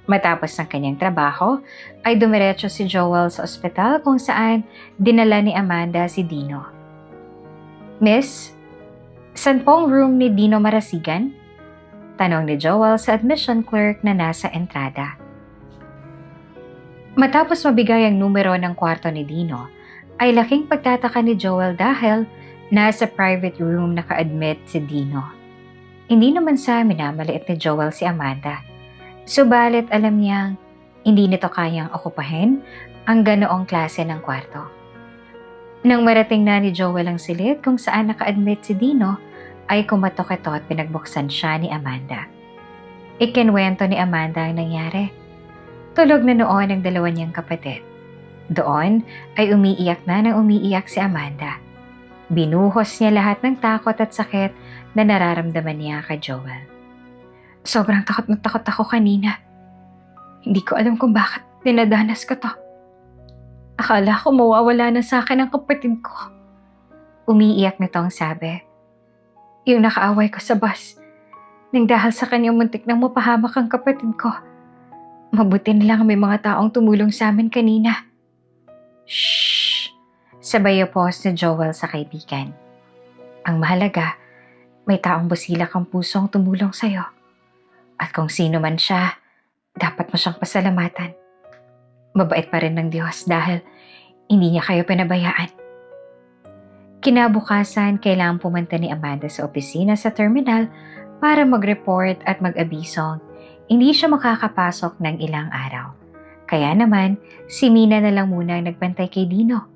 Matapos ng kanyang trabaho, ay dumiretso si Joel sa ospital kung saan dinala ni Amanda si Dino. Miss, saan pong room ni Dino Marasigan? Tanong ni Joel sa admission clerk na nasa entrada. Matapos mabigay ang numero ng kwarto ni Dino, ay laking pagtataka ni Joel dahil nasa private room naka-admit si Dino. Hindi naman sa minamaliit ni Joel si Amanda. Subalit alam niyang hindi nito kayang okupahin ang ganoong klase ng kwarto. Nang marating na ni Joel ang silid kung saan naka-admit si Dino, ay kumatok ito at pinagbuksan siya ni Amanda. Ikinwento ni Amanda ang nangyari. Tulog na noon ang dalawa niyang kapatid. Doon ay umiiyak na nang umiiyak si Amanda. Binuhos niya lahat ng takot at sakit na nararamdaman niya kay Joel. Sobrang takot na takot ako kanina. Hindi ko alam kung bakit dinadanas ko to. Akala ko mawawala na sa akin ang kapatid ko. Umiiyak nitong sabi. Yung nakaaway ko sa bus, nang dahil sa kanyang muntik nang mapahamak ang kapatid ko. Mabuti na lang may mga taong tumulong sa amin kanina. Shhh! Sabay pause ni Joel sa kaibigan. Ang mahalaga, may taong busilak ang pusong tumulong sa'yo. At kung sino man siya, dapat mo siyang pasalamatan. Mabait pa rin ng Diyos dahil hindi niya kayo pinabayaan. Kinabukasan, kailangan pumunta ni Amanda sa opisina sa terminal para mag-report at mag-abisong hindi siya makakapasok ng ilang araw. Kaya naman, si Mina na lang muna ang nagbantay kay Dino.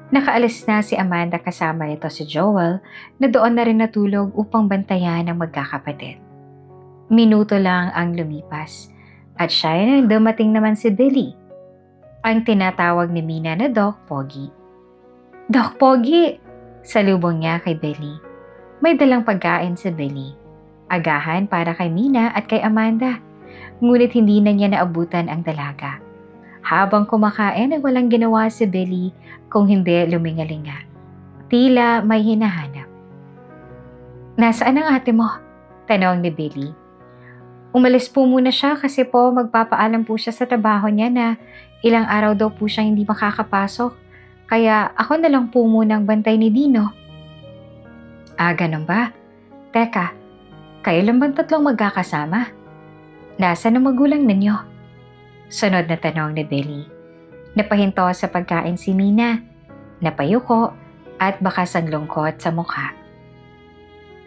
Nakaalis na si Amanda kasama nito si Joel na doon na rin natulog upang bantayan ang magkakapatid. Minuto lang ang lumipas at siya ay dumating naman si Billy, ang tinatawag ni Mina na Doc Pogi. Doc Pogi! Salubong niya kay Billy. May dalang pagkain si Billy. Agahan para kay Mina at kay Amanda. Ngunit hindi na niya naabutan ang dalaga. Habang kumakain ay walang ginawa si Billy kung hindi lumingalinga. Tila may hinahanap. Nasaan ang ate mo? Tanong ni Billy. Umalis po muna siya kasi po magpapaalam po siya sa trabaho niya na ilang araw daw po siya hindi makakapasok. Kaya ako na lang po munang bantay ni Dino. Ah, ganun ba? Teka, kayo lang bang tatlong magkakasama? Nasaan ang magulang ninyo? Sunod na tanong ni Billy. Napahinto sa pagkain si Mina, napayuko at bakas ang lungkot sa mukha.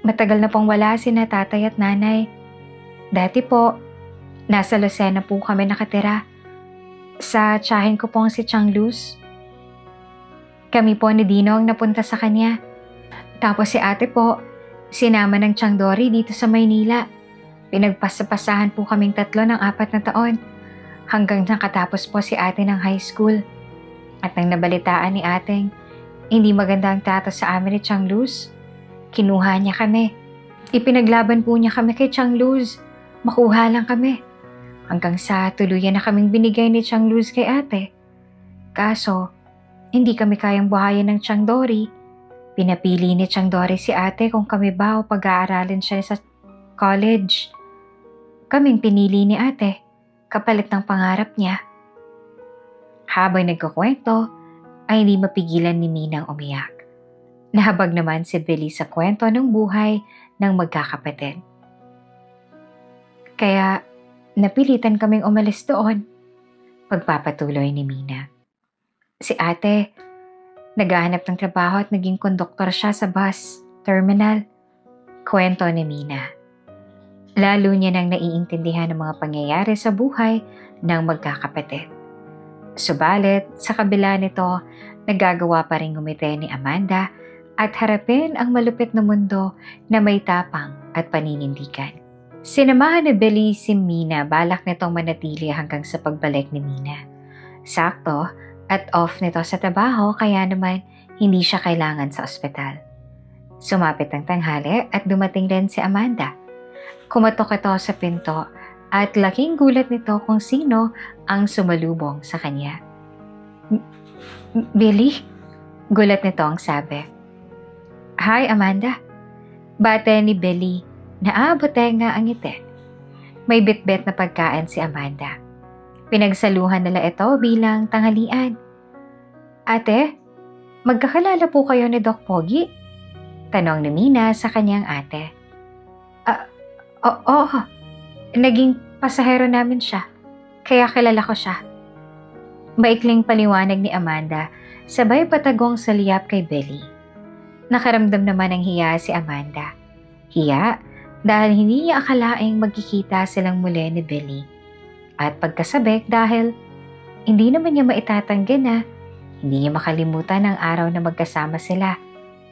Matagal na pong wala sina tatay at nanay. Dati po, nasa Lucena po kami nakatira. Sa tiyahin ko pong si Chang Luz. Kami po ni Dino ang napunta sa kanya. Tapos si ate po, sinama ng Chang Dory dito sa Maynila. Pinagpasapasahan po kaming tatlo ng 4 na taon. Hanggang nakatapos po si ate ng high school. At nang nabalitaan ni ateng, hindi maganda ang tato sa amin ni Chang Luz. Kinuha niya kami. Ipinaglaban po niya kami kay Chang Luz. Makuha lang kami. Hanggang sa tuluyan na kaming binigay ni Chang Luz kay ate. Kaso, hindi kami kayang buhayin ng Chang Dory. Pinapili ni Chang Dory si ate kung kami ba o pag-aaralin siya sa college. Kaming pinili ni ate. Kapalit ng pangarap niya. Habang nagkukwento, ay hindi mapigilan ni Minang umiyak. Nahabag naman si Billy sa kwento ng buhay ng magkakapatid. Kaya napilitan kaming umalis doon. Pagpapatuloy ni Mina. Si ate, naghahanap ng trabaho at naging konduktor siya sa bus terminal. Kwento ni Mina. Lalo niya nang naiintindihan ng mga pangyayari sa buhay ng magkakapatid. Subalit, sa kabila nito, nagagawa pa rin ngumiti ni Amanda at harapin ang malupit na mundo na may tapang at paninindigan. Sinamahan ni Billy si Mina balak nitong manatili hanggang sa pagbalik ni Mina. Sakto at off nito sa trabaho kaya naman hindi siya kailangan sa ospital. Sumapit ang tanghali at dumating rin si Amanda. Kumatok ito sa pinto at laking gulat nito kung sino ang sumalubong sa kanya. Billy? Gulat nito ang sabi. Hi, Amanda. Bate ni Billy na nga ang ngiti. May bitbit na pagkain si Amanda. Pinagsaluhan nila ito bilang tanghalian. Ate, magkakalala po kayo ni Doc Pogi? Tanong ni Mina sa kanyang ate. Oo, naging pasahero namin siya, kaya kilala ko siya. Maikling paliwanag ni Amanda, sabay patagong saliyap kay Billy. Nakaramdam naman ng hiya si Amanda. Hiya dahil hindi niya akalaing magkikita silang muli ni Billy. At pagkasabik dahil hindi naman niya maitatanggi na hindi niya makalimutan ang araw na magkasama sila,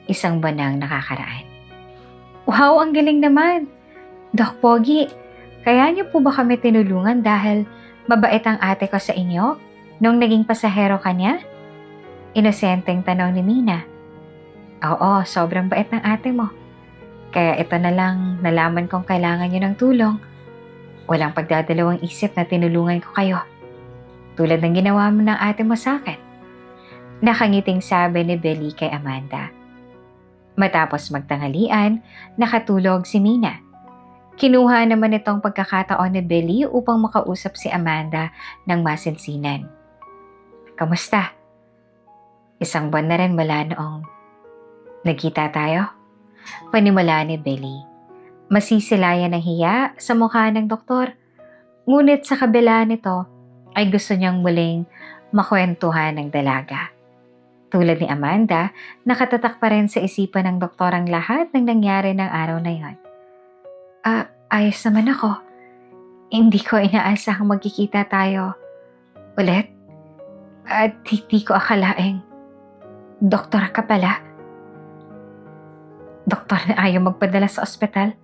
isang banang nakakaraan. Wow, ang galing naman! Doc Pogi, kaya niyo po ba kami tinulungan dahil mabait ang ate ko sa inyo? Nung naging pasahero ka niya? Inosenteng tanong ni Mina. Oo, sobrang bait ng ate mo. Kaya ito na lang nalaman kong kailangan niyo ng tulong. Walang pagdadalawang isip na tinulungan ko kayo. Tulad ng ginawa mo ng ate mo sa akin. Nakangiting sabi ni Billy kay Amanda. Matapos magtanghalian, nakatulog si Mina. Kinuha naman itong pagkakataon ni Billy upang makausap si Amanda ng masinsinan. Kamusta? Isang buwan na rin mula noong nagkita tayo? Panimula ni Billy. Masisilayan ng hiya sa mukha ng doktor. Ngunit sa kabila nito ay gusto niyang muling makwentuhan ng dalaga. Tulad ni Amanda, nakatatak pa rin sa isipan ng doktor ang lahat ng nangyari ng araw na yon. Ayos naman ako. Hindi ko inaasahang magkikita tayo ulit. At hindi ko akalaing doktor ka pala. Doktor na ayaw magpadala sa ospital.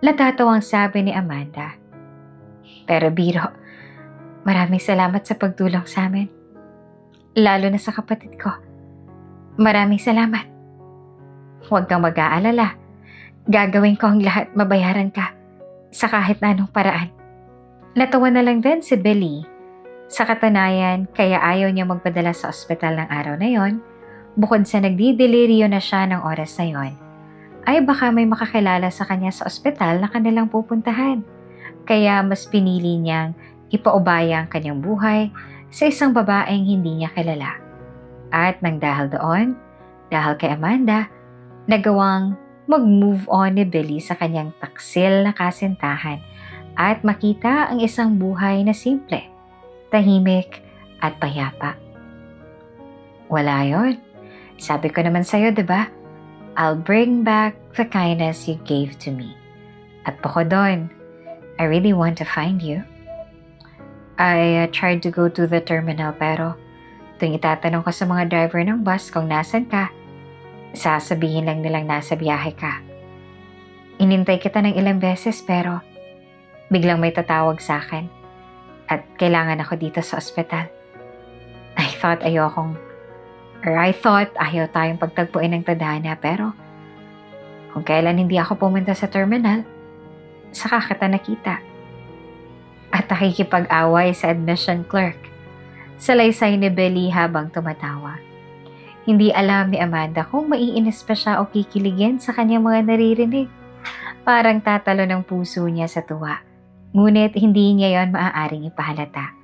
Natatawang sabi ni Amanda. Pero biro, maraming salamat sa pagtulong sa amin. Lalo na sa kapatid ko. Maraming salamat. Huwag kang mag-aalala. Gagawin ko ang lahat mabayaran ka sa kahit na anong paraan. Natawa na lang din si Billy. Sa katunayan, kaya ayaw niya magpadala sa ospital ng araw na yon, bukod sa nagdideliryo na siya ng oras na yon, ay baka may makakilala sa kanya sa ospital na kanilang pupuntahan. Kaya mas pinili niyang ipaubaya ang kanyang buhay sa isang babaeng hindi niya kilala. At nang dahil doon, dahil kay Amanda, nagawang mag-move on ni Billy sa kanyang taksil na kasintahan at makita ang isang buhay na simple, tahimik at payapa. Wala yon. Sabi ko naman sa'yo, diba? I'll bring back the kindness you gave to me. At bukod doon, I really want to find you. I tried to go to the terminal pero tuwing itatanong ko sa mga driver ng bus kung nasan ka, sasabihin lang nilang nasa biyahe ka. Inintay kita ng ilang beses pero biglang may tatawag sa akin at kailangan ako dito sa ospital. I thought ayaw tayong pagtagpuin ng tadhana pero kung kailan hindi ako pumunta sa terminal, saka kita nakita. At nakikipag-away sa admission clerk. Salaysay ni Billy habang tumatawa. Hindi alam ni Amanda kung maiinis pa siya o kikiligin sa kanyang mga naririnig. Parang tatalo ng puso niya sa tuwa. Ngunit hindi niya yon maaaring ipahalata.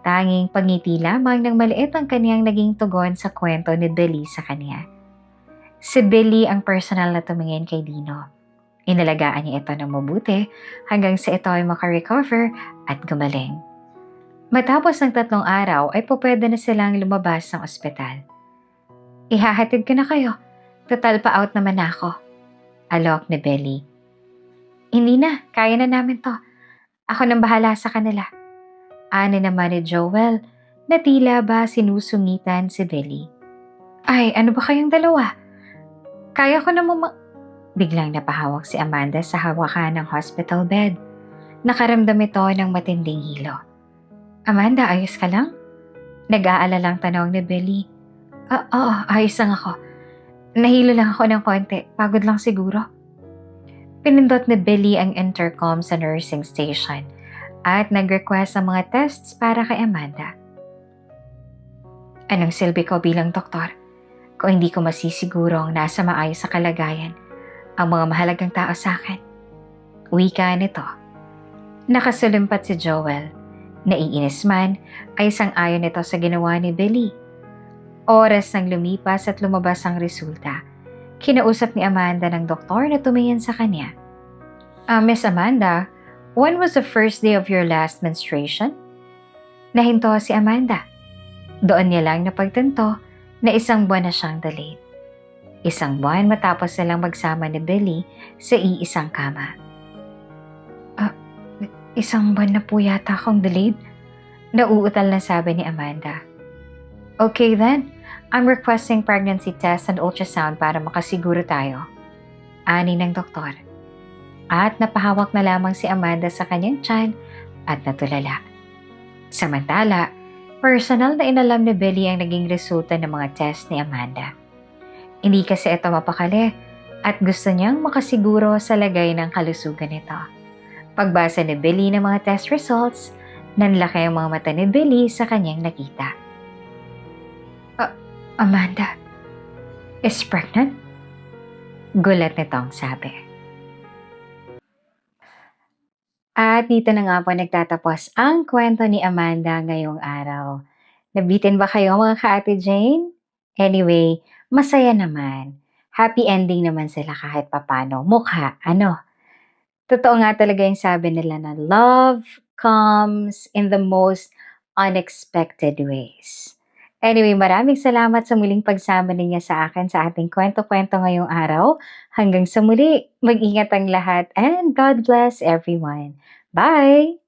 Tanging pangiti lamang ng maliit ang kaniyang naging tugon sa kwento ni Billy sa kanya. Si Billy ang personal na tumingin kay Dino. Inalagaan niya ito ng mabuti hanggang sa ito ay makarecover at gumaling. Matapos ng 3 araw ay pupwede na silang lumabas ng ospital. Ihahatid ko na kayo. Total pa out naman ako. Alok ni Billy. Hindi na, kaya na namin to. Ako nang bahala sa kanila. Ani naman ni Joel na tila ba sinusungitan si Billy. Ay, ano ba kayong dalawa? Kaya ko na Biglang napahawak si Amanda sa hawakan ng hospital bed. Nakaramdam ito ng matinding hilo. Amanda, ayos ka lang? Nag-aalalang tanong ni Billy. Oo, ayos lang ako. Nahilo lang ako ng konti. Pagod lang siguro. Pinindot ni Billy ang intercom sa nursing station at nag-request ng mga tests para kay Amanda. Anong silbi ko bilang doktor kung hindi ko masisigurong nasa maayos sa kalagayan ang mga mahalagang tao sa akin? Wika nito. Nakasulumpat si Joel. Naiinis man ay sang-ayon nito sa ginawa ni Billy. Oras nang lumipas at lumabas ang resulta, kinausap ni Amanda ng doktor na tumingin sa kanya. Miss Amanda, when was the first day of your last menstruation? Nahinto si Amanda. Doon niya lang napagtanto na 1 buwan na siyang delayed. 1 buwan matapos silang magsama ni Billy sa iisang kama. 1 buwan na po yata akong delayed? Nauutal na sabi ni Amanda. Okay then, I'm requesting pregnancy test and ultrasound para makasiguro tayo. Ani ng doktor. At napahawak na lamang si Amanda sa kanyang tiyan at natulala. Samantala, Personal na inalam ni Billy ang naging resulta ng mga test ni Amanda. Hindi kasi ito mapakali at gusto niyang makasiguro sa lagay ng kalusugan nito. Pagbasa ni Billy ng mga test results, nanlaki ang mga mata ni Billy sa kanyang nakita. Amanda is pregnant? Gulat nitong sabi. At dito na nga po nagtatapos ang kwento ni Amanda ngayong araw. Nabitin ba kayo mga ka-Ate Jane? Anyway, masaya naman. Happy ending naman sila kahit papano. Mukha, ano? Totoo nga talaga yung sabi nila na love comes in the most unexpected ways. Anyway, maraming salamat sa muling pagsama ninyo sa akin sa ating kwento-kwento ngayong araw. Hanggang sa muli, mag-ingat ang lahat and God bless everyone. Bye!